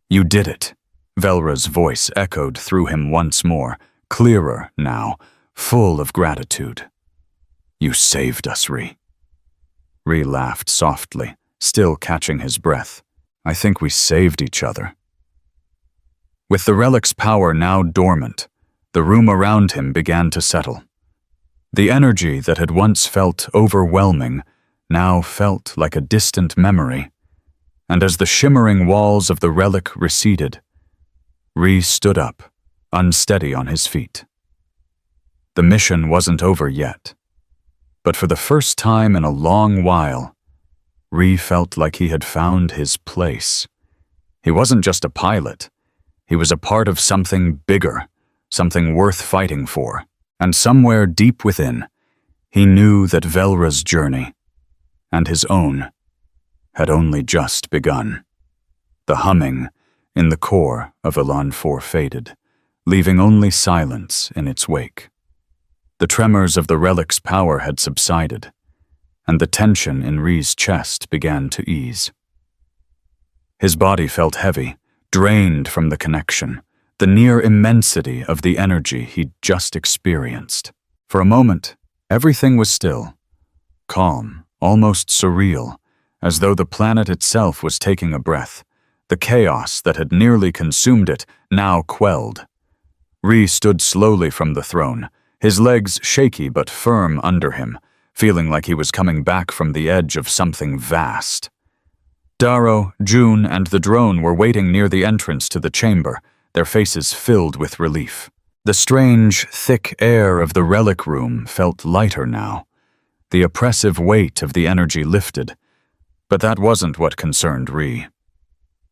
"You did it," Velra's voice echoed through him once more, clearer now, full of gratitude. "You saved us, Ree." Ree laughed softly, still catching his breath. "I think we saved each other." With the relic's power now dormant, the room around him began to settle. The energy that had once felt overwhelming now felt like a distant memory, and as the shimmering walls of the relic receded, Ree stood up, unsteady on his feet. The mission wasn't over yet, but for the first time in a long while, Ree felt like he had found his place. He wasn't just a pilot, he was a part of something bigger, something worth fighting for. And somewhere deep within, he knew that Velra's journey, and his own, had only just begun. The humming in the core of Elanfor faded, leaving only silence in its wake. The tremors of the relic's power had subsided, and the tension in Ree's chest began to ease. His body felt heavy, drained from the connection, the near immensity of the energy he'd just experienced. For a moment, everything was still, calm, almost surreal, as though the planet itself was taking a breath, the chaos that had nearly consumed it now quelled. Ree stood slowly from the throne, his legs shaky but firm under him, feeling like he was coming back from the edge of something vast. Darrow, June, and the drone were waiting near the entrance to the chamber, their faces filled with relief. The strange, thick air of the relic room felt lighter now. The oppressive weight of the energy lifted. But that wasn't what concerned Ree.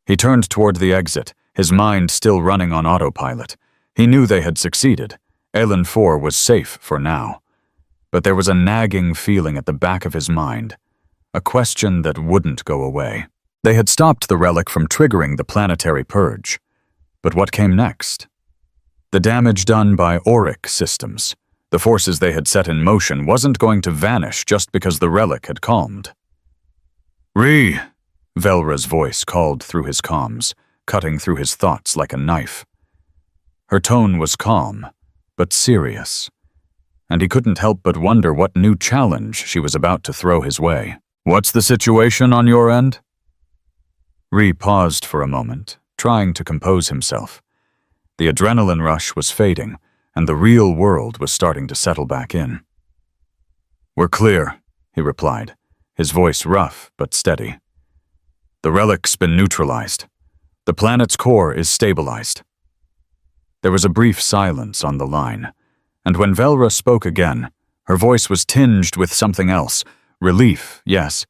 He turned toward the exit, his mind still running on autopilot. He knew they had succeeded. Elanfor was safe for now. But there was a nagging feeling at the back of his mind, a question that wouldn't go away. They had stopped the relic from triggering the planetary purge. But what came next? The damage done by auric systems, the forces they had set in motion, wasn't going to vanish just because the relic had calmed. "Ree!" Velra's voice called through his comms, cutting through his thoughts like a knife. Her tone was calm, but serious, and he couldn't help but wonder what new challenge she was about to throw his way. "What's the situation on your end?" Ree paused for a moment, trying to compose himself. The adrenaline rush was fading, and the real world was starting to settle back in. "We're clear," he replied, his voice rough but steady. "The relic's been neutralized. The planet's core is stabilized." There was a brief silence on the line, and when Velra spoke again, her voice was tinged with something else. Relief, yes,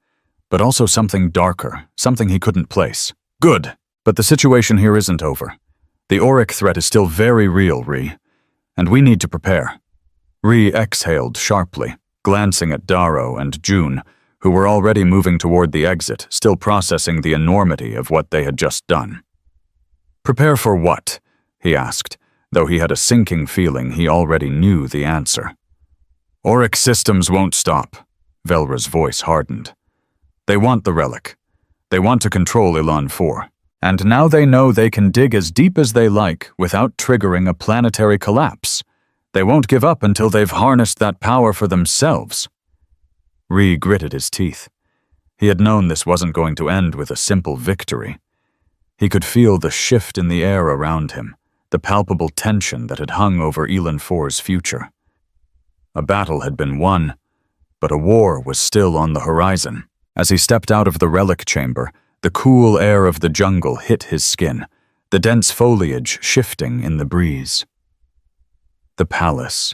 but also something darker, something he couldn't place. "Good, but the situation here isn't over. The auric threat is still very real, Ree, and we need to prepare." Ree exhaled sharply, glancing at Darrow and June, who were already moving toward the exit, still processing the enormity of what they had just done. "Prepare for what?" he asked, though he had a sinking feeling he already knew the answer. "Auric systems won't stop," Velra's voice hardened. "They want the relic. They want to control Elan 4. And now they know they can dig as deep as they like without triggering a planetary collapse. They won't give up until they've harnessed that power for themselves." Ree gritted his teeth. He had known this wasn't going to end with a simple victory. He could feel the shift in the air around him, the palpable tension that had hung over Elan 4's future. A battle had been won, but a war was still on the horizon. As he stepped out of the relic chamber, the cool air of the jungle hit his skin, the dense foliage shifting in the breeze. The palace,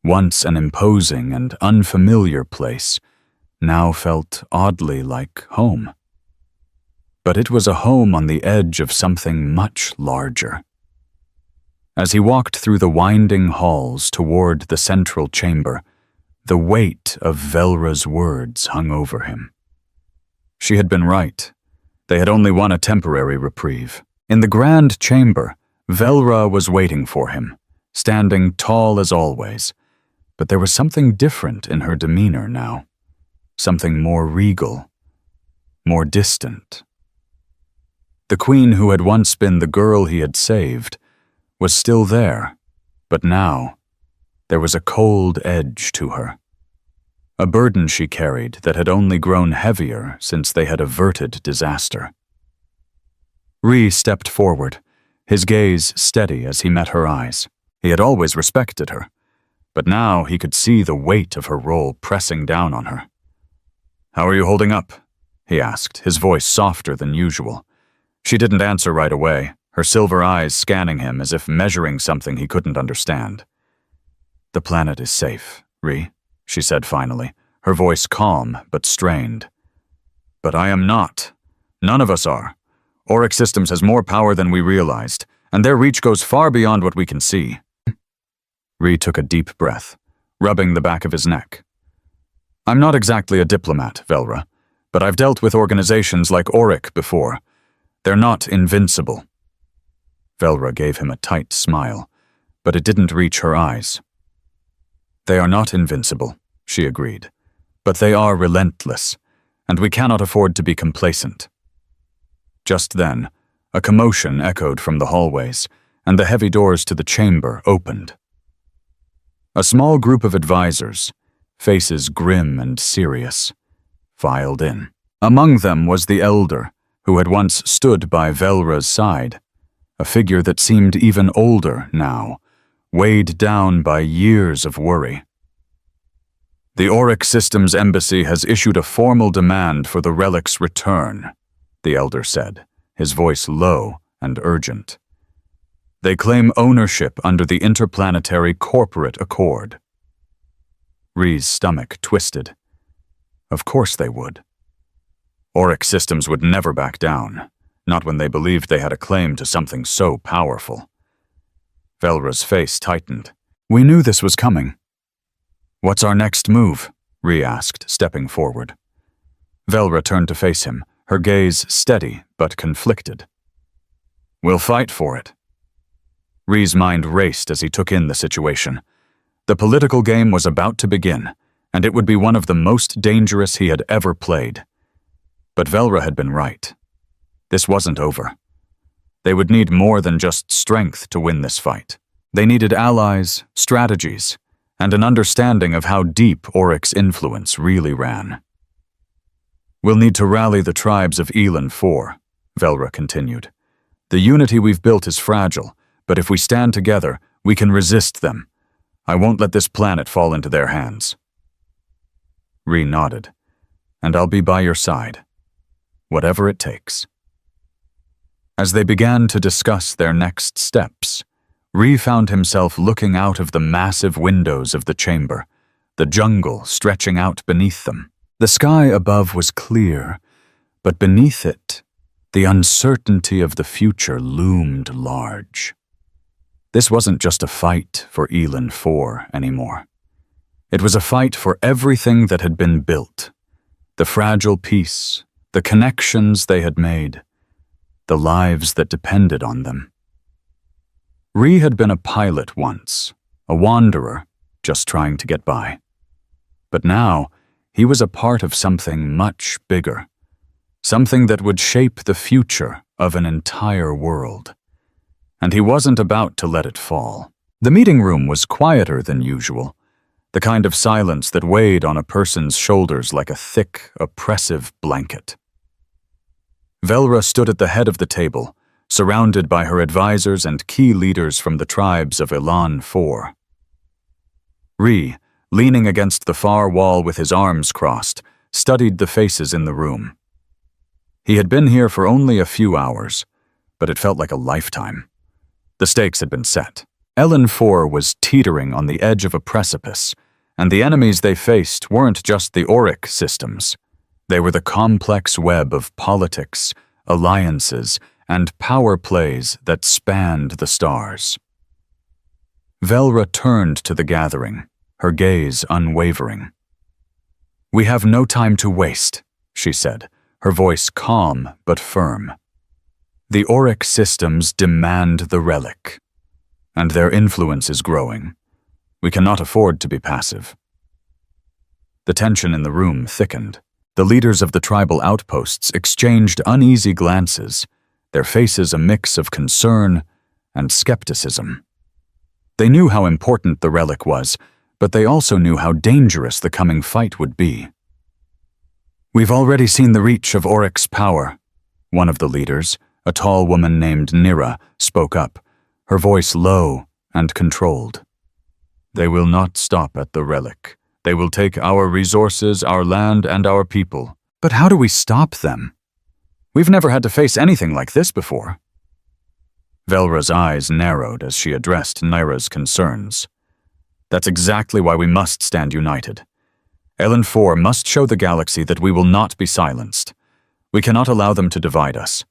once an imposing and unfamiliar place, now felt oddly like home. But it was a home on the edge of something much larger. As he walked through the winding halls toward the central chamber, the weight of Velra's words hung over him. She had been right. They had only won a temporary reprieve. In the grand chamber, Velra was waiting for him, standing tall as always, but there was something different in her demeanor now, something more regal, more distant. The queen who had once been the girl he had saved was still there, but now there was a cold edge to her, a burden she carried that had only grown heavier since they had averted disaster. Ree stepped forward, his gaze steady as he met her eyes. He had always respected her, but now he could see the weight of her role pressing down on her. "How are you holding up?" he asked, his voice softer than usual. She didn't answer right away, her silver eyes scanning him as if measuring something he couldn't understand. "The planet is safe, Ree," she said finally, her voice calm but strained. "But I am not. None of us are. Auric Systems has more power than we realized, and their reach goes far beyond what we can see." Ree took a deep breath, rubbing the back of his neck. "I'm not exactly a diplomat, Velra, but I've dealt with organizations like Auric before. They're not invincible." Velra gave him a tight smile, but it didn't reach her eyes. "They are not invincible," she agreed, "but they are relentless, and we cannot afford to be complacent." Just then, a commotion echoed from the hallways, and the heavy doors to the chamber opened. A small group of advisors, faces grim and serious, filed in. Among them was the elder, who had once stood by Velra's side, a figure that seemed even older now, weighed down by years of worry. "The Auric Systems Embassy has issued a formal demand for the relic's return," the elder said, his voice low and urgent. "They claim ownership under the Interplanetary Corporate Accord." Ree's stomach twisted. Of course they would. Auric Systems would never back down, not when they believed they had a claim to something so powerful. Velra's face tightened. "We knew this was coming." "What's our next move?" Ree asked, stepping forward. Velra turned to face him, her gaze steady but conflicted. "We'll fight for it." Ree's mind raced as he took in the situation. The political game was about to begin, and it would be one of the most dangerous he had ever played. But Velra had been right. This wasn't over. They would need more than just strength to win this fight. They needed allies, strategies, and an understanding of how deep Auric's influence really ran. "We'll need to rally the tribes of Elan 4, Velra continued. "The unity we've built is fragile, but if we stand together, we can resist them. I won't let this planet fall into their hands." Ree nodded. "And I'll be by your side. Whatever it takes." As they began to discuss their next steps, Ree found himself looking out of the massive windows of the chamber, the jungle stretching out beneath them. The sky above was clear, but beneath it, the uncertainty of the future loomed large. This wasn't just a fight for Elan 4 anymore. It was a fight for everything that had been built, the fragile peace, the connections they had made, the lives that depended on them. Ree had been a pilot once, a wanderer, just trying to get by. But now, he was a part of something much bigger, something that would shape the future of an entire world. And he wasn't about to let it fall. The meeting room was quieter than usual, the kind of silence that weighed on a person's shoulders like a thick, oppressive blanket. Velra stood at the head of the table, surrounded by her advisors and key leaders from the tribes of Elan 4. Ree, leaning against the far wall with his arms crossed, studied the faces in the room. He had been here for only a few hours, but it felt like a lifetime. The stakes had been set. Elan 4 was teetering on the edge of a precipice, and the enemies they faced weren't just the auric systems. They were the complex web of politics, alliances, and power plays that spanned the stars. Velra turned to the gathering, her gaze unwavering. "We have no time to waste," she said, her voice calm but firm. "The auric systems demand the relic, and their influence is growing. We cannot afford to be passive." The tension in the room thickened. The leaders of the tribal outposts exchanged uneasy glances, their faces a mix of concern and skepticism. They knew how important the relic was, but they also knew how dangerous the coming fight would be. "We've already seen the reach of Auric's power," one of the leaders, a tall woman named Nira, spoke up, her voice low and controlled. "They will not stop at the relic. They will take our resources, our land, and our people. But how do we stop them? We've never had to face anything like this before." Velra's eyes narrowed as she addressed Nira's concerns. "That's exactly why we must stand united. Elan 4 must show the galaxy that we will not be silenced. We cannot allow them to divide us.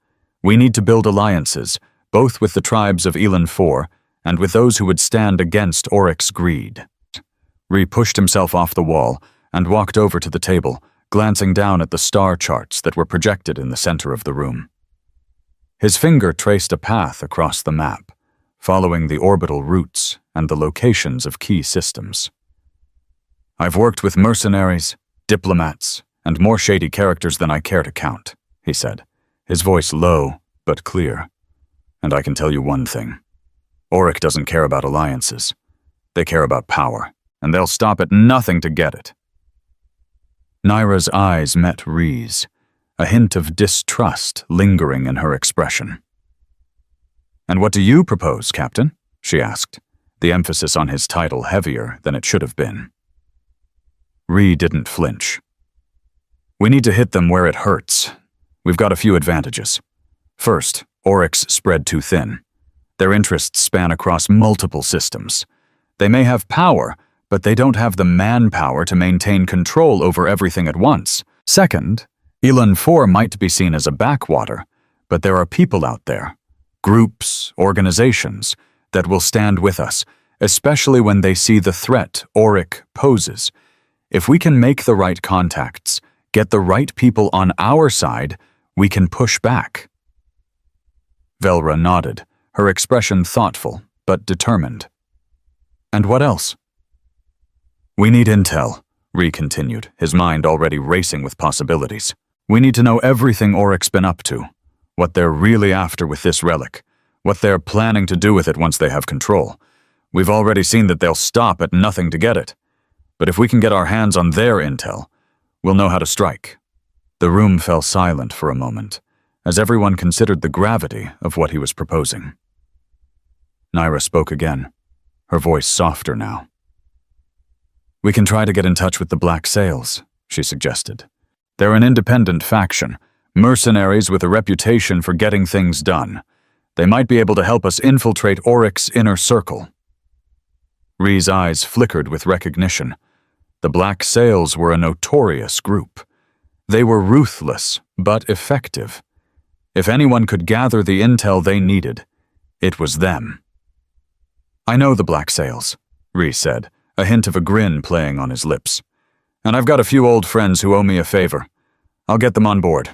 We need to build alliances, both with the tribes of Elan 4 and with those who would stand against Auric's greed." Ree pushed himself off the wall and walked over to the table, glancing down at the star charts that were projected in the center of the room. His finger traced a path across the map, following the orbital routes and the locations of key systems. "I've worked with mercenaries, diplomats, and more shady characters than I care to count," he said, his voice low but clear. "And I can tell you one thing. Auric doesn't care about alliances. They care about power, and they'll stop at nothing to get it." Nira's eyes met Ree's, a hint of distrust lingering in her expression. "And what do you propose, Captain?" she asked, the emphasis on his title heavier than it should have been. Ree didn't flinch. "We need to hit them where it hurts. We've got a few advantages. First, Auric's spread too thin. Their interests span across multiple systems. They may have power, but they don't have the manpower to maintain control over everything at once. Second, Elan 4 might be seen as a backwater, but there are people out there, groups, organizations, that will stand with us, especially when they see the threat Auric poses. If we can make the right contacts, get the right people on our side, we can push back." Velra nodded, her expression thoughtful but determined. "And what else?" "We need intel," Ree continued, his mind already racing with possibilities. "We need to know everything Auric's been up to, what they're really after with this relic, what they're planning to do with it once they have control. We've already seen that they'll stop at nothing to get it. But if we can get our hands on their intel, we'll know how to strike." The room fell silent for a moment, as everyone considered the gravity of what he was proposing. Nira spoke again, her voice softer now. "We can try to get in touch with the Black Sails," she suggested. "They're an independent faction, mercenaries with a reputation for getting things done. They might be able to help us infiltrate Oryx's inner circle." Rhee's eyes flickered with recognition. The Black Sails were a notorious group. They were ruthless, but effective. If anyone could gather the intel they needed, it was them. "I know the Black Sails," Rhee said, a hint of a grin playing on his lips. "And I've got a few old friends who owe me a favor. I'll get them on board."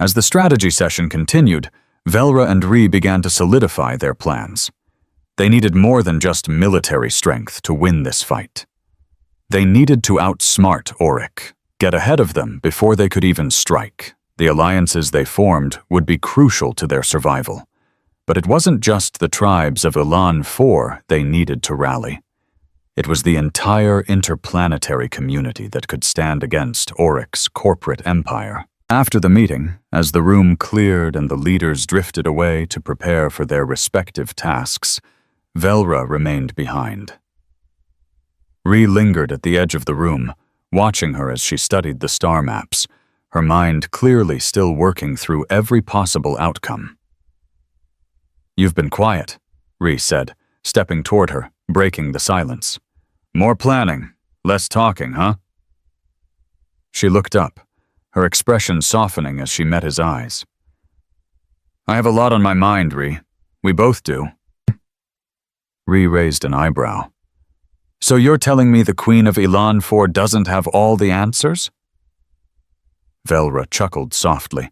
As the strategy session continued, Velra and Rhee began to solidify their plans. They needed more than just military strength to win this fight. They needed to outsmart Oryx, get ahead of them before they could even strike. The alliances they formed would be crucial to their survival. But it wasn't just the tribes of Elan 4 they needed to rally. It was the entire interplanetary community that could stand against Oryx's corporate empire. After the meeting, as the room cleared and the leaders drifted away to prepare for their respective tasks, Velra remained behind. Rhee lingered at the edge of the room, watching her as she studied the star maps, her mind clearly still working through every possible outcome. "You've been quiet," Rhee said, stepping toward her, breaking the silence. "More planning, less talking, huh?" She looked up, her expression softening as she met his eyes. "I have a lot on my mind, Rhee. We both do." Rhee raised an eyebrow. "So you're telling me the Queen of Elan 4 doesn't have all the answers?" Velra chuckled softly,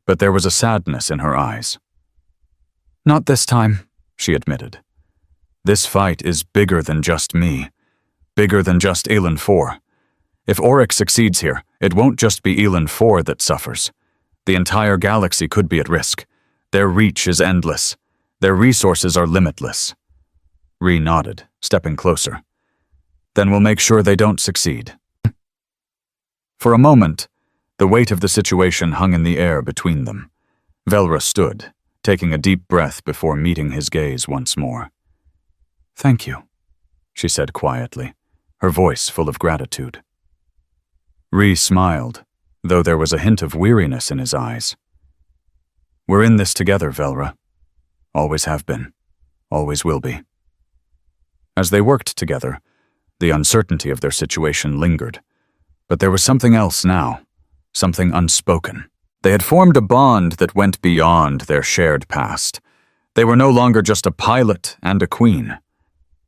but there was a sadness in her eyes. "Not this time," she admitted. "This fight is bigger than just me, bigger than just Elan 4. If Oryx succeeds here, it won't just be Elan 4 that suffers. The entire galaxy could be at risk. Their reach is endless. Their resources are limitless." Rhee nodded, stepping closer. "Then we'll make sure they don't succeed." For a moment, the weight of the situation hung in the air between them. Velra stood, taking a deep breath before meeting his gaze once more. "Thank you," she said quietly, her voice full of gratitude. Rhee smiled, though there was a hint of weariness in his eyes. "We're in this together, Velra. Always have been. Always will be." As they worked together, the uncertainty of their situation lingered. But there was something else now, something unspoken. They had formed a bond that went beyond their shared past. They were no longer just a pilot and a queen.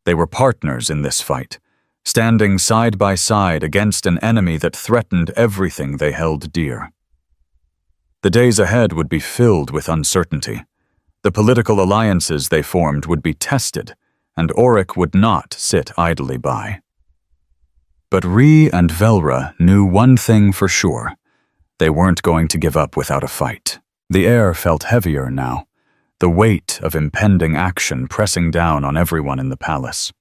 They were partners in this fight, standing side by side against an enemy that threatened everything they held dear. The days ahead would be filled with uncertainty. The political alliances they formed would be tested, and Oryx would not sit idly by. But Rhee and Velra knew one thing for sure. They weren't going to give up without a fight. The air felt heavier now, the weight of impending action pressing down on everyone in the palace.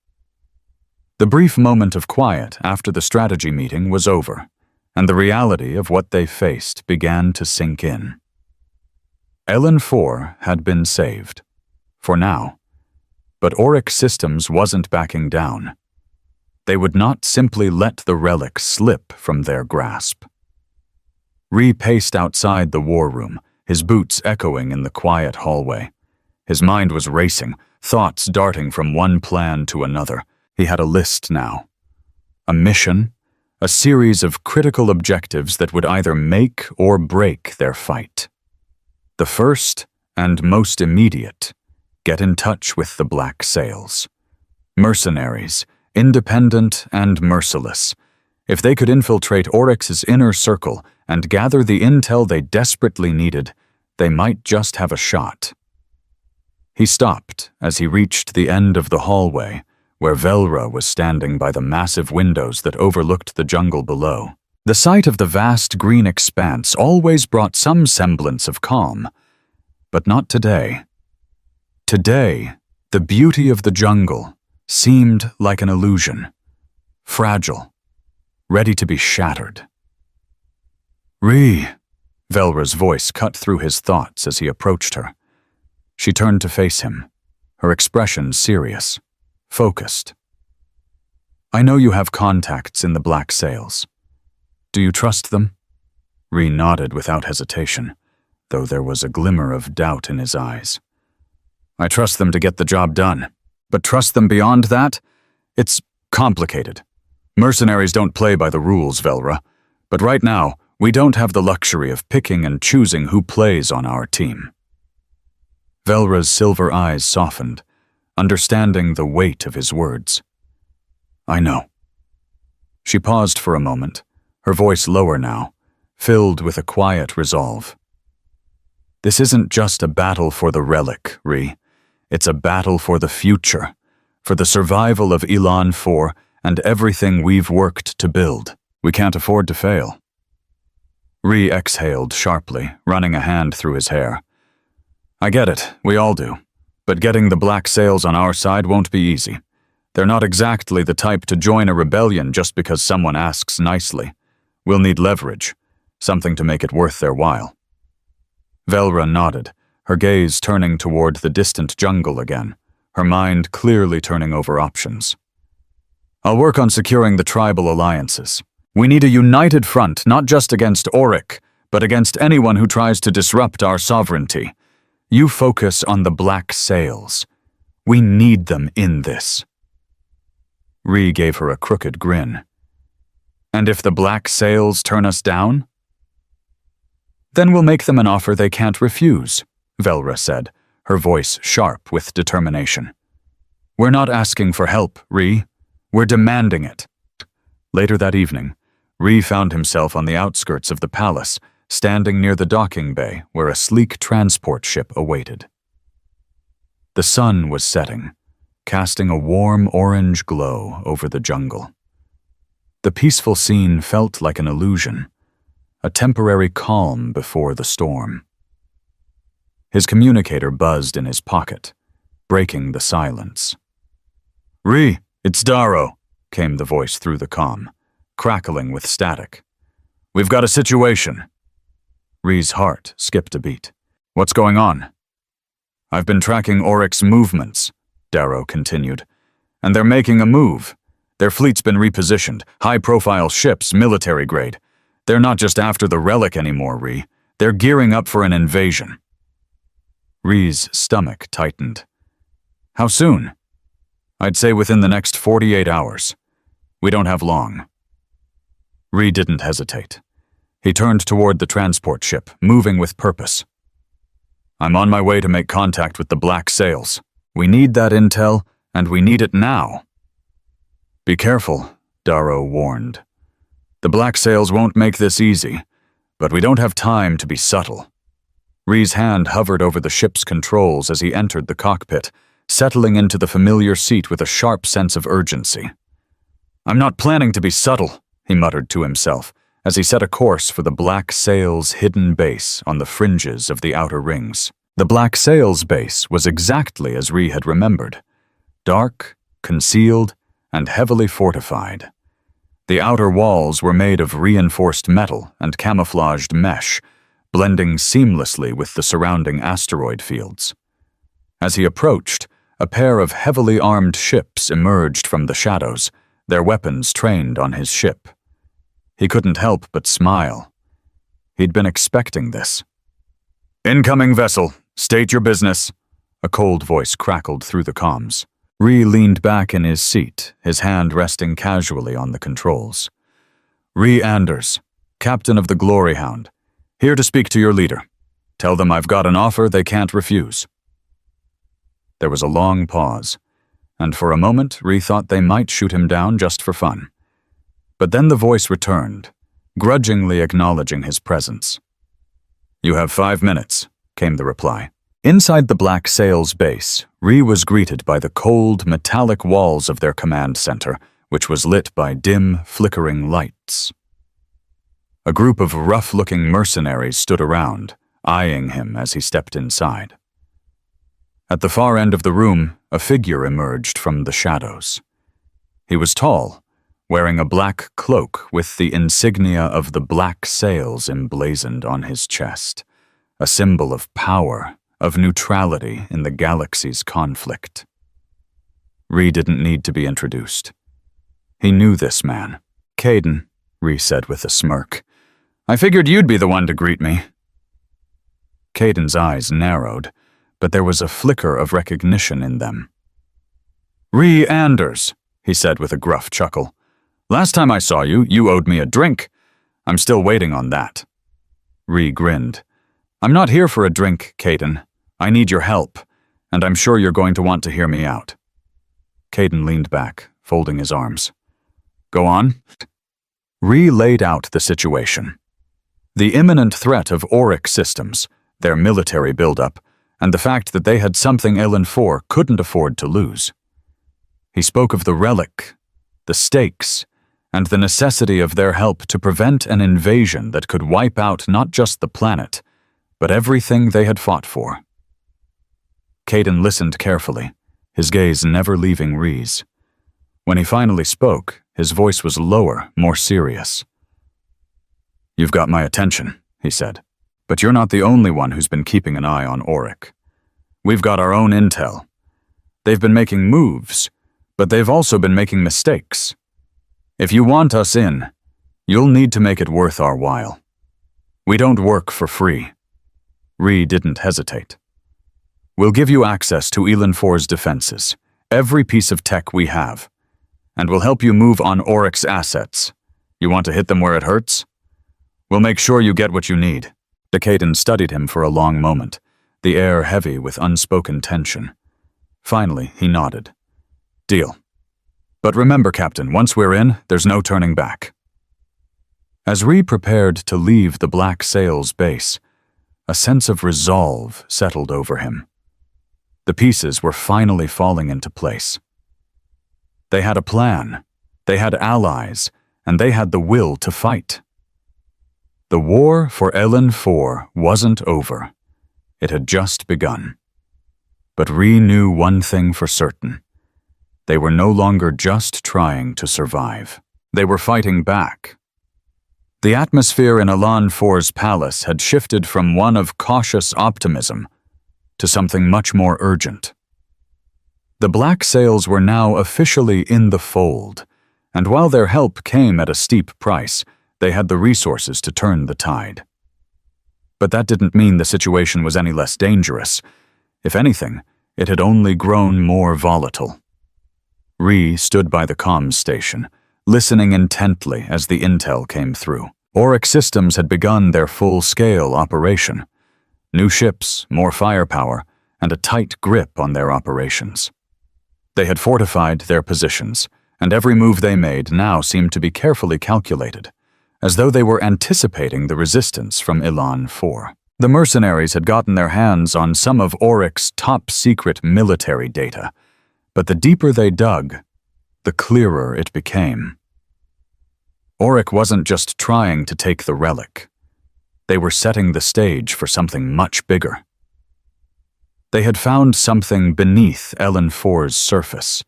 The brief moment of quiet after the strategy meeting was over, and the reality of what they faced began to sink in. Elan 4 had been saved, for now, but Oryx Systems wasn't backing down. They would not simply let the relic slip from their grasp. Rhee paced outside the war room, his boots echoing in the quiet hallway. His mind was racing, thoughts darting from one plan to another. He had a list now. A mission, a series of critical objectives that would either make or break their fight. The first, and most immediate, get in touch with the Black Sails. Mercenaries, independent and merciless. If they could infiltrate Oryx's inner circle and gather the intel they desperately needed, they might just have a shot. He stopped as he reached the end of the hallway, where Velra was standing by the massive windows that overlooked the jungle below. The sight of the vast green expanse always brought some semblance of calm, but not today. Today, the beauty of the jungle seemed like an illusion, fragile, ready to be shattered. "Rhee," Velra's voice cut through his thoughts as he approached her. She turned to face him, her expression serious, focused. I know you have contacts in the Black Sails. Do you trust them? Ree nodded without hesitation, though there was a glimmer of doubt in his eyes. I trust them to get the job done, but trust them beyond that? It's complicated. Mercenaries don't play by the rules, Velra, but right now, we don't have the luxury of picking and choosing who plays on our team. Velra's silver eyes softened, understanding the weight of his words. I know. She paused for a moment, her voice lower now, filled with a quiet resolve. This isn't just a battle for the relic, Ree. It's a battle for the future, for the survival of Elan 4 and everything we've worked to build. We can't afford to fail. Ree exhaled sharply, running a hand through his hair. I get it, we all do. But getting the Black Sails on our side won't be easy. They're not exactly the type to join a rebellion just because someone asks nicely. We'll need leverage, something to make it worth their while. Velra nodded, her gaze turning toward the distant jungle again, her mind clearly turning over options. I'll work on securing the tribal alliances. We need a united front, not just against Auric, but against anyone who tries to disrupt our sovereignty. You focus on the Black Sails. We need them in this. Ree gave her a crooked grin. And if the Black Sails turn us down? Then we'll make them an offer they can't refuse, Velra said, her voice sharp with determination. We're not asking for help, Ree. We're demanding it. Later that evening, Ree found himself on the outskirts of the palace, standing near the docking bay where a sleek transport ship awaited. The sun was setting, casting a warm orange glow over the jungle. The peaceful scene felt like an illusion, a temporary calm before the storm. His communicator buzzed in his pocket, breaking the silence. Ree, it's Darrow, came the voice through the comm, crackling with static. We've got a situation. Ree's heart skipped a beat. What's going on? I've been tracking Auric's movements, Darrow continued, and they're making a move. Their fleet's been repositioned, high-profile ships, military grade. They're not just after the relic anymore, Ree. They're gearing up for an invasion. Ree's stomach tightened. How soon? I'd say within the next 48 hours. We don't have long. Ree didn't hesitate. He turned toward the transport ship, moving with purpose. I'm on my way to make contact with the Black Sails. We need that intel, and we need it now. Be careful, Darrow warned. The Black Sails won't make this easy, but we don't have time to be subtle. Ree's hand hovered over the ship's controls as he entered the cockpit, settling into the familiar seat with a sharp sense of urgency. I'm not planning to be subtle, he muttered to himself, as he set a course for the Black Sails' hidden base on the fringes of the outer rings. The Black Sails base was exactly as Ree had remembered. Dark, concealed, and heavily fortified. The outer walls were made of reinforced metal and camouflaged mesh, blending seamlessly with the surrounding asteroid fields. As he approached, a pair of heavily armed ships emerged from the shadows, their weapons trained on his ship. He couldn't help but smile. He'd been expecting this. Incoming vessel, state your business, a cold voice crackled through the comms. Ree leaned back in his seat, his hand resting casually on the controls. Ree Anders, captain of the Gloryhound, here to speak to your leader. Tell them I've got an offer they can't refuse. There was a long pause, and for a moment Ree thought they might shoot him down just for fun. But then the voice returned, grudgingly acknowledging his presence. You have 5 minutes, came the reply. Inside the Black Sails base, Ree was greeted by the cold, metallic walls of their command center, which was lit by dim, flickering lights. A group of rough-looking mercenaries stood around, eyeing him as he stepped inside. At the far end of the room, a figure emerged from the shadows. He was tall, wearing a black cloak with the insignia of the Black Sails emblazoned on his chest, a symbol of power, of neutrality in the galaxy's conflict. Ree didn't need to be introduced. He knew this man. "Caden," Ree said with a smirk. "I figured you'd be the one to greet me." Caden's eyes narrowed, but there was a flicker of recognition in them. "Ree Anders," he said with a gruff chuckle. "Last time I saw you, you owed me a drink. I'm still waiting on that." Ree grinned. "I'm not here for a drink, Caden. I need your help, and I'm sure you're going to want to hear me out." Caden leaned back, folding his arms. "Go on." Ree laid out the situation. The imminent threat of Auric systems, their military buildup, and the fact that they had something LN4 couldn't afford to lose. He spoke of the relic, the stakes, and the necessity of their help to prevent an invasion that could wipe out not just the planet, but everything they had fought for. Caden listened carefully, his gaze never leaving Ree's. When he finally spoke, his voice was lower, more serious. "You've got my attention," he said, "but you're not the only one who's been keeping an eye on Auric. We've got our own intel. They've been making moves, but they've also been making mistakes. If you want us in, you'll need to make it worth our while. We don't work for free." Ree didn't hesitate. "We'll give you access to Elan4's defenses, every piece of tech we have, and we'll help you move on Auric's assets. You want to hit them where it hurts? We'll make sure you get what you need." Caden studied him for a long moment, the air heavy with unspoken tension. Finally, he nodded. "Deal. But remember, Captain, once we're in, there's no turning back." As Ree prepared to leave the Black Sails base, a sense of resolve settled over him. The pieces were finally falling into place. They had a plan, they had allies, and they had the will to fight. The war for LN4 wasn't over. It had just begun. But Ree knew one thing for certain. They were no longer just trying to survive. They were fighting back. The atmosphere in Elan4's palace had shifted from one of cautious optimism to something much more urgent. The Black Sails were now officially in the fold, and while their help came at a steep price, they had the resources to turn the tide. But that didn't mean the situation was any less dangerous. If anything, it had only grown more volatile. Ree stood by the comms station, listening intently as the intel came through. Auric Systems had begun their full-scale operation. New ships, more firepower, and a tight grip on their operations. They had fortified their positions, and every move they made now seemed to be carefully calculated, as though they were anticipating the resistance from Elan4. The mercenaries had gotten their hands on some of Auric's top-secret military data, but the deeper they dug, the clearer it became. Auric wasn't just trying to take the relic. They were setting the stage for something much bigger. They had found something beneath LN4's surface,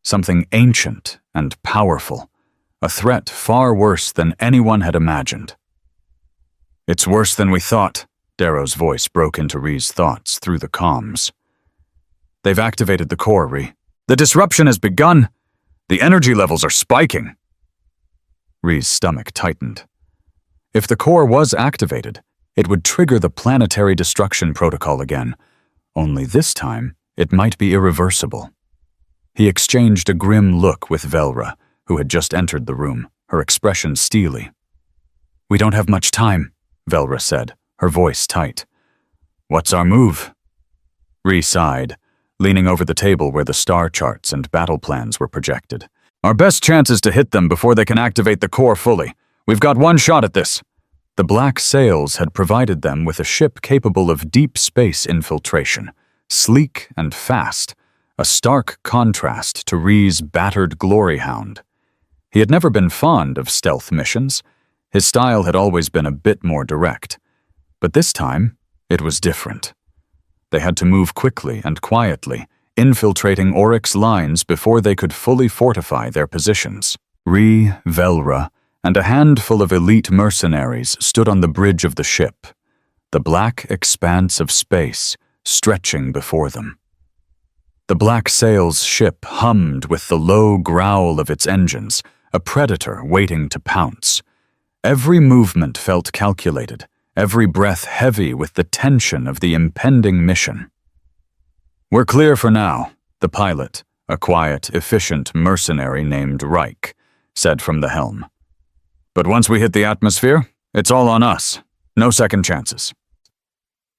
something ancient and powerful, a threat far worse than anyone had imagined. "It's worse than we thought," Darrow's voice broke into Ree's thoughts through the comms. "They've activated the core, Ree. The disruption has begun. The energy levels are spiking." Ree's stomach tightened. If the core was activated, it would trigger the planetary destruction protocol again, only this time it might be irreversible. He exchanged a grim look with Velra, who had just entered the room, her expression steely. "We don't have much time," Velra said, her voice tight. "What's our move?" Ree sighed, leaning over the table where the star charts and battle plans were projected. "Our best chance is to hit them before they can activate the core fully. We've got one shot at this." The Black Sails had provided them with a ship capable of deep space infiltration, sleek and fast, a stark contrast to Ree's battered glory hound. He had never been fond of stealth missions. His style had always been a bit more direct. But this time, it was different. They had to move quickly and quietly, infiltrating Auric's lines before they could fully fortify their positions. Ree, Velra, and a handful of elite mercenaries stood on the bridge of the ship, the black expanse of space stretching before them. The Black Sails ship hummed with the low growl of its engines, a predator waiting to pounce. Every movement felt calculated, every breath heavy with the tension of the impending mission. "We're clear for now," the pilot, a quiet, efficient mercenary named Reich, said from the helm. "But once we hit the atmosphere, it's all on us. No second chances."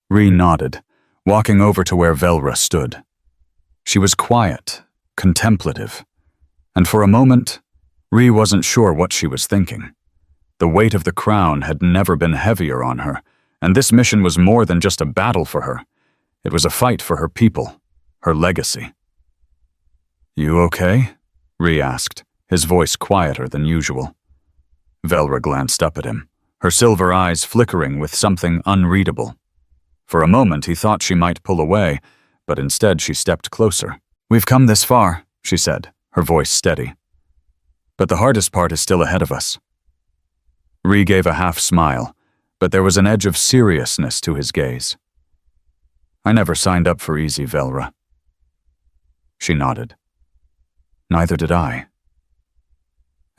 Ree nodded, walking over to where Velra stood. She was quiet, contemplative, and for a moment, Ree wasn't sure what she was thinking. The weight of the crown had never been heavier on her, and this mission was more than just a battle for her. It was a fight for her people, her legacy. "You okay?" Ree asked, his voice quieter than usual. Velra glanced up at him, her silver eyes flickering with something unreadable. For a moment he thought she might pull away, but instead she stepped closer. "We've come this far," she said, her voice steady. "But the hardest part is still ahead of us." Ree gave a half smile, but there was an edge of seriousness to his gaze. "I never signed up for easy, Velra." She nodded. "Neither did I."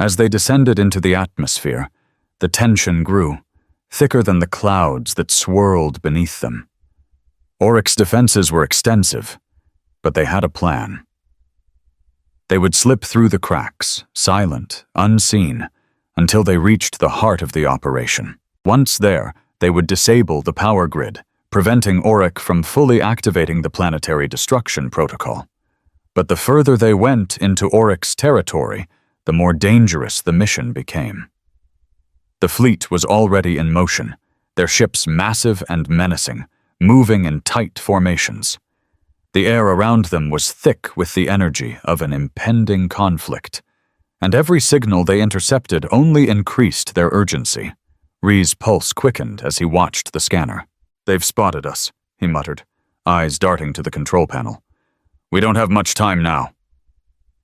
As they descended into the atmosphere, the tension grew, thicker than the clouds that swirled beneath them. Oryx's defenses were extensive, but they had a plan. They would slip through the cracks, silent, unseen, until they reached the heart of the operation. Once there, they would disable the power grid, preventing Oryx from fully activating the planetary destruction protocol. But the further they went into Oryx's territory, the more dangerous the mission became. The fleet was already in motion, their ships massive and menacing, moving in tight formations. The air around them was thick with the energy of an impending conflict, and every signal they intercepted only increased their urgency. Ree's pulse quickened as he watched the scanner. "They've spotted us," he muttered, eyes darting to the control panel. "We don't have much time now."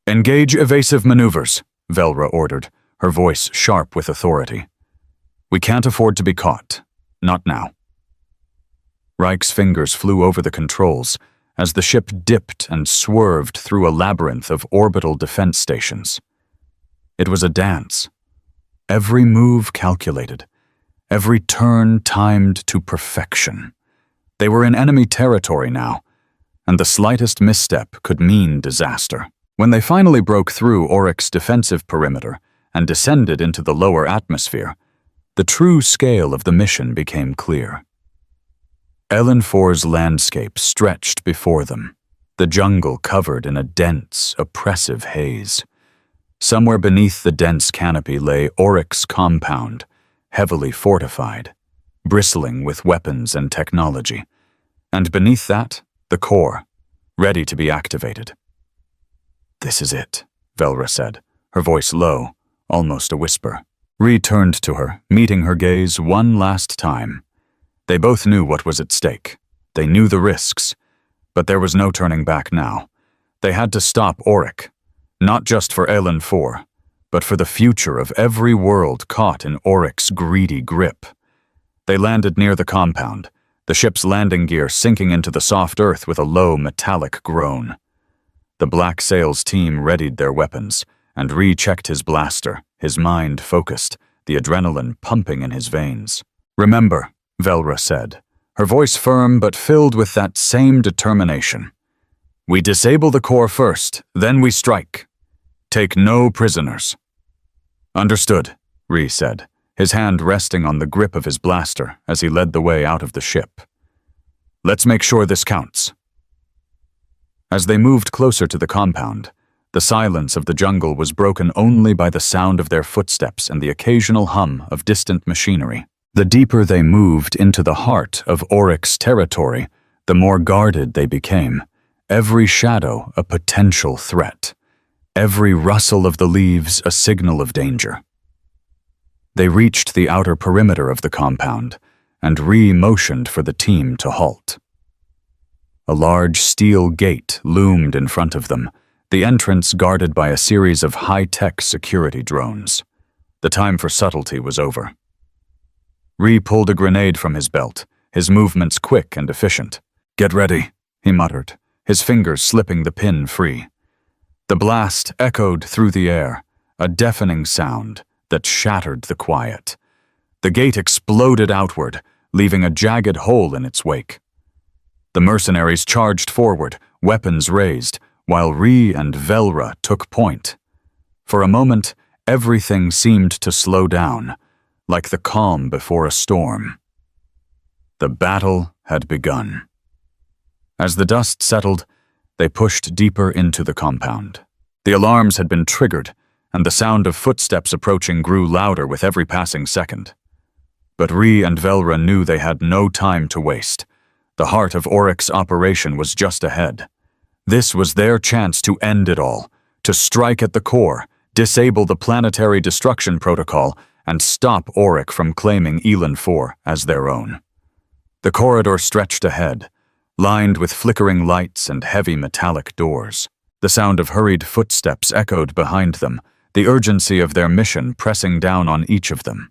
"Engage evasive maneuvers," Velra ordered, her voice sharp with authority. "We can't afford to be caught. Not now." Reich's fingers flew over the controls as the ship dipped and swerved through a labyrinth of orbital defense stations. It was a dance. Every move calculated, every turn timed to perfection. They were in enemy territory now, and the slightest misstep could mean disaster. When they finally broke through Oryx's defensive perimeter and descended into the lower atmosphere, the true scale of the mission became clear. Ellen-4's landscape stretched before them, the jungle covered in a dense, oppressive haze. Somewhere beneath the dense canopy lay Oryx's compound, heavily fortified, bristling with weapons and technology, and beneath that, the core, ready to be activated. "This is it," Velra said, her voice low, almost a whisper. Ree turned to her, meeting her gaze one last time. They both knew what was at stake. They knew the risks, but there was no turning back now. They had to stop Oryx, not just for Ellen-4, but for the future of every world caught in Oryx's greedy grip. They landed near the compound, the ship's landing gear sinking into the soft earth with a low metallic groan. The Black Sails team readied their weapons, and Ree checked his blaster, his mind focused, the adrenaline pumping in his veins. "Remember," Velra said, her voice firm but filled with that same determination. "We disable the core first, then we strike. Take no prisoners." "Understood," Ree said, his hand resting on the grip of his blaster as he led the way out of the ship. "Let's make sure this counts." As they moved closer to the compound, the silence of the jungle was broken only by the sound of their footsteps and the occasional hum of distant machinery. The deeper they moved into the heart of Oryx's territory, the more guarded they became, every shadow a potential threat, every rustle of the leaves a signal of danger. They reached the outer perimeter of the compound, and Ree motioned for the team to halt. A large steel gate loomed in front of them, the entrance guarded by a series of high-tech security drones. The time for subtlety was over. Ree pulled a grenade from his belt, his movements quick and efficient. "Get ready," he muttered, his fingers slipping the pin free. The blast echoed through the air, a deafening sound that shattered the quiet. The gate exploded outward, leaving a jagged hole in its wake. The mercenaries charged forward, weapons raised, while Ree and Velra took point. For a moment, everything seemed to slow down, like the calm before a storm. The battle had begun. As the dust settled, they pushed deeper into the compound. The alarms had been triggered, and the sound of footsteps approaching grew louder with every passing second. But Ree and Velra knew they had no time to waste. The heart of Oryx's operation was just ahead. This was their chance to end it all, to strike at the core, disable the planetary destruction protocol, and stop Oryx from claiming Elan 4 as their own. The corridor stretched ahead, lined with flickering lights and heavy metallic doors. The sound of hurried footsteps echoed behind them, the urgency of their mission pressing down on each of them.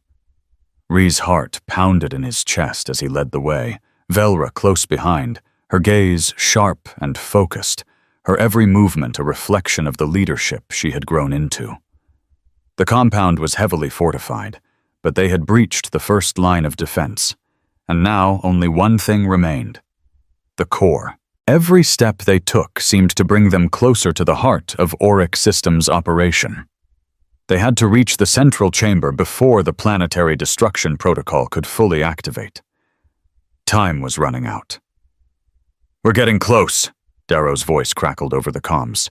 Ree's heart pounded in his chest as he led the way, Velra close behind, her gaze sharp and focused, her every movement a reflection of the leadership she had grown into. The compound was heavily fortified, but they had breached the first line of defense, and now only one thing remained: the core. Every step they took seemed to bring them closer to the heart of Oryx Systems' operation. They had to reach the central chamber before the planetary destruction protocol could fully activate. Time was running out. "We're getting close," Darrow's voice crackled over the comms.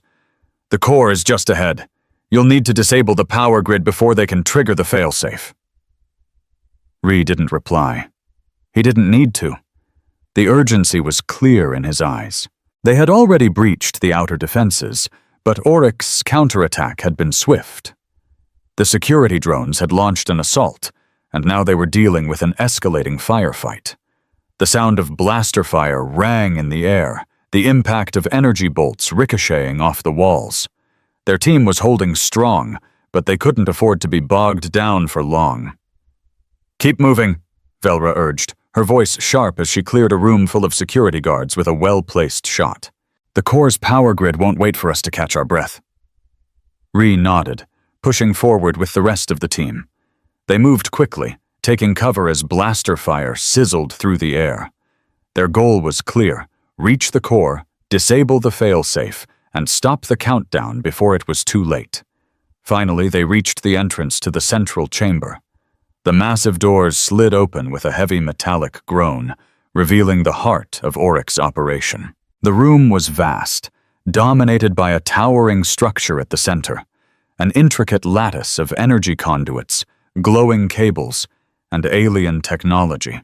"The core is just ahead. You'll need to disable the power grid before they can trigger the failsafe." Ree didn't reply. He didn't need to. The urgency was clear in his eyes. They had already breached the outer defenses, but Oryx's counterattack had been swift. The security drones had launched an assault, and now they were dealing with an escalating firefight. The sound of blaster fire rang in the air, the impact of energy bolts ricocheting off the walls. Their team was holding strong, but they couldn't afford to be bogged down for long. "Keep moving," Velra urged, her voice sharp as she cleared a room full of security guards with a well-placed shot. "The core's power grid won't wait for us to catch our breath." Ree nodded, pushing forward with the rest of the team. They moved quickly, taking cover as blaster fire sizzled through the air. Their goal was clear: reach the core, disable the failsafe, and stop the countdown before it was too late. Finally, they reached the entrance to the central chamber. The massive doors slid open with a heavy metallic groan, revealing the heart of Oryx's operation. The room was vast, dominated by a towering structure at the center, an intricate lattice of energy conduits, glowing cables, and alien technology.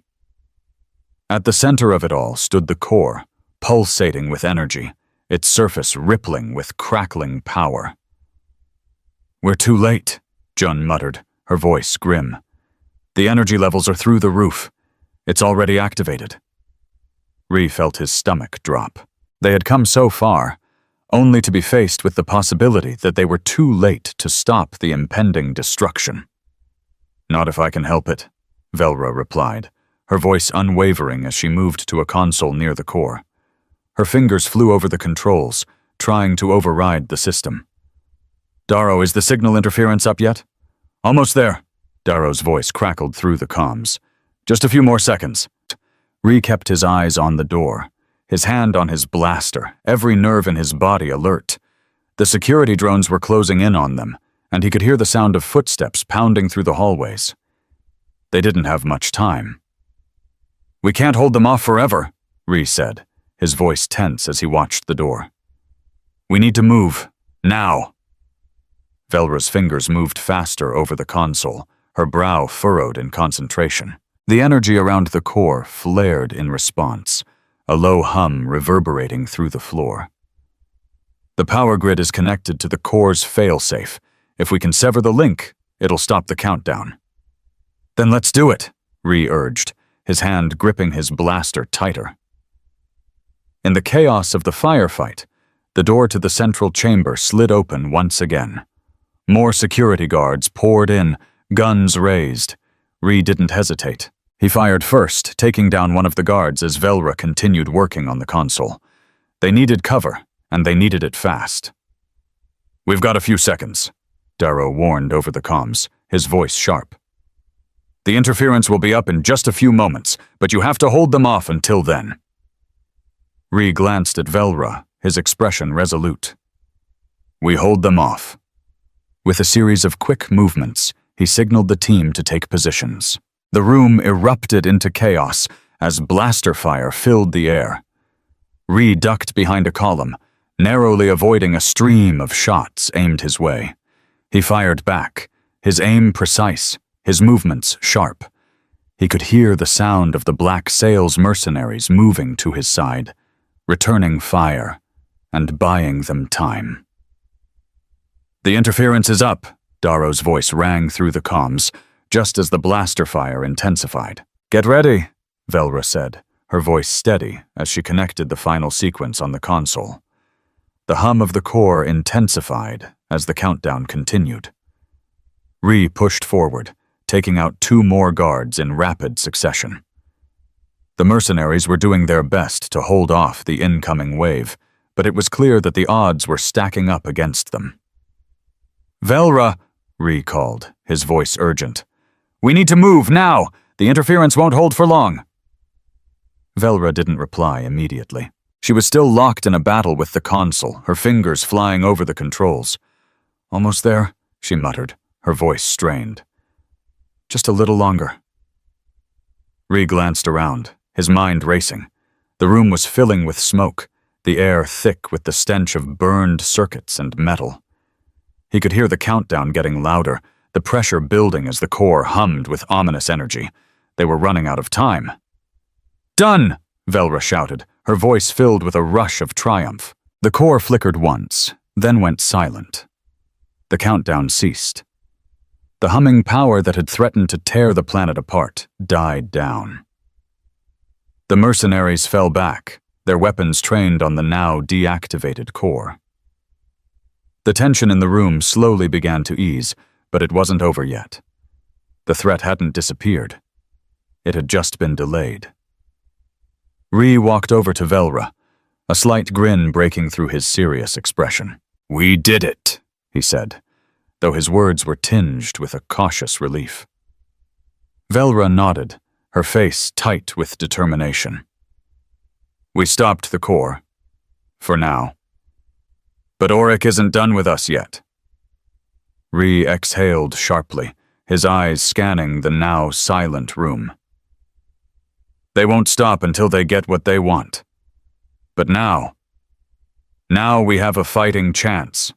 At the center of it all stood the core, pulsating with energy, its surface rippling with crackling power. "We're too late," Jun muttered, her voice grim. "The energy levels are through the roof. It's already activated." Ree felt his stomach drop. They had come so far, only to be faced with the possibility that they were too late to stop the impending destruction. "Not if I can help it," Velra replied, her voice unwavering as she moved to a console near the core. Her fingers flew over the controls, trying to override the system. "Darrow, is the signal interference up yet?" "Almost there," Darrow's voice crackled through the comms. "Just a few more seconds." Ree kept his eyes on the door, his hand on his blaster, every nerve in his body alert. The security drones were closing in on them, and he could hear the sound of footsteps pounding through the hallways. They didn't have much time. "We can't hold them off forever," Ree said, his voice tense as he watched the door. "We need to move, now." Velra's fingers moved faster over the console, her brow furrowed in concentration. The energy around the core flared in response, a low hum reverberating through the floor. "The power grid is connected to the core's failsafe. If we can sever the link, it'll stop the countdown." "Then let's do it," Ree urged, his hand gripping his blaster tighter. In the chaos of the firefight, the door to the central chamber slid open once again. More security guards poured in, guns raised. Ree didn't hesitate. He fired first, taking down one of the guards as Velra continued working on the console. They needed cover, and they needed it fast. "We've got a few seconds," Darrow warned over the comms, his voice sharp. "The interference will be up in just a few moments, but you have to hold them off until then." Ree glanced at Velra, his expression resolute. "We hold them off." With a series of quick movements, he signaled the team to take positions. The room erupted into chaos as blaster fire filled the air. Ree ducked behind a column, narrowly avoiding a stream of shots aimed his way. He fired back, his aim precise, his movements sharp. He could hear the sound of the Black Sails mercenaries moving to his side, returning fire, and buying them time. "The interference is up," Darrow's voice rang through the comms, just as the blaster fire intensified. "Get ready," Velra said, her voice steady as she connected the final sequence on the console. The hum of the core intensified as the countdown continued. Ree pushed forward, taking out 2 more guards in rapid succession. The mercenaries were doing their best to hold off the incoming wave, but it was clear that the odds were stacking up against them. "Velra," Ree called, his voice urgent. "We need to move, now! The interference won't hold for long." Velra didn't reply immediately. She was still locked in a battle with the console, her fingers flying over the controls. "Almost there," she muttered, her voice strained. "Just a little longer." Ree glanced around, his mind racing. The room was filling with smoke, the air thick with the stench of burned circuits and metal. He could hear the countdown getting louder, the pressure building as the core hummed with ominous energy. They were running out of time. "Done!" Velra shouted, her voice filled with a rush of triumph. The core flickered once, then went silent. The countdown ceased. The humming power that had threatened to tear the planet apart died down. The mercenaries fell back, their weapons trained on the now deactivated core. The tension in the room slowly began to ease, but it wasn't over yet. The threat hadn't disappeared. It had just been delayed. Ree walked over to Velra, a slight grin breaking through his serious expression. "We did it," he said, though his words were tinged with a cautious relief. Velra nodded, her face tight with determination. "We stopped the core. For now. But Auric isn't done with us yet." Ree exhaled sharply, his eyes scanning the now silent room. "They won't stop until they get what they want. But now we have a fighting chance."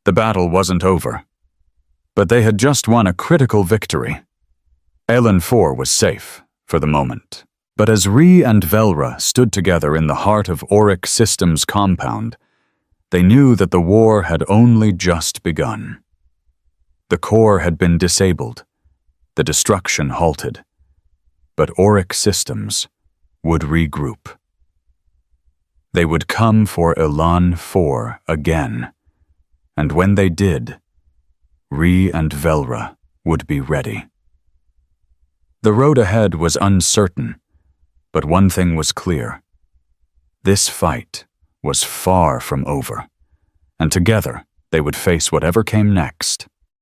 The battle wasn't over, but they had just won a critical victory. Elen 4 was safe, for the moment. But as Ree and Velra stood together in the heart of Auric Systems' compound, they knew that the war had only just begun. The core had been disabled, the destruction halted, but Auric Systems would regroup. They would come for Elan 4 again, and when they did, Ree and Velra would be ready. The road ahead was uncertain, but one thing was clear. This fight was far from over, and together they would face whatever came next.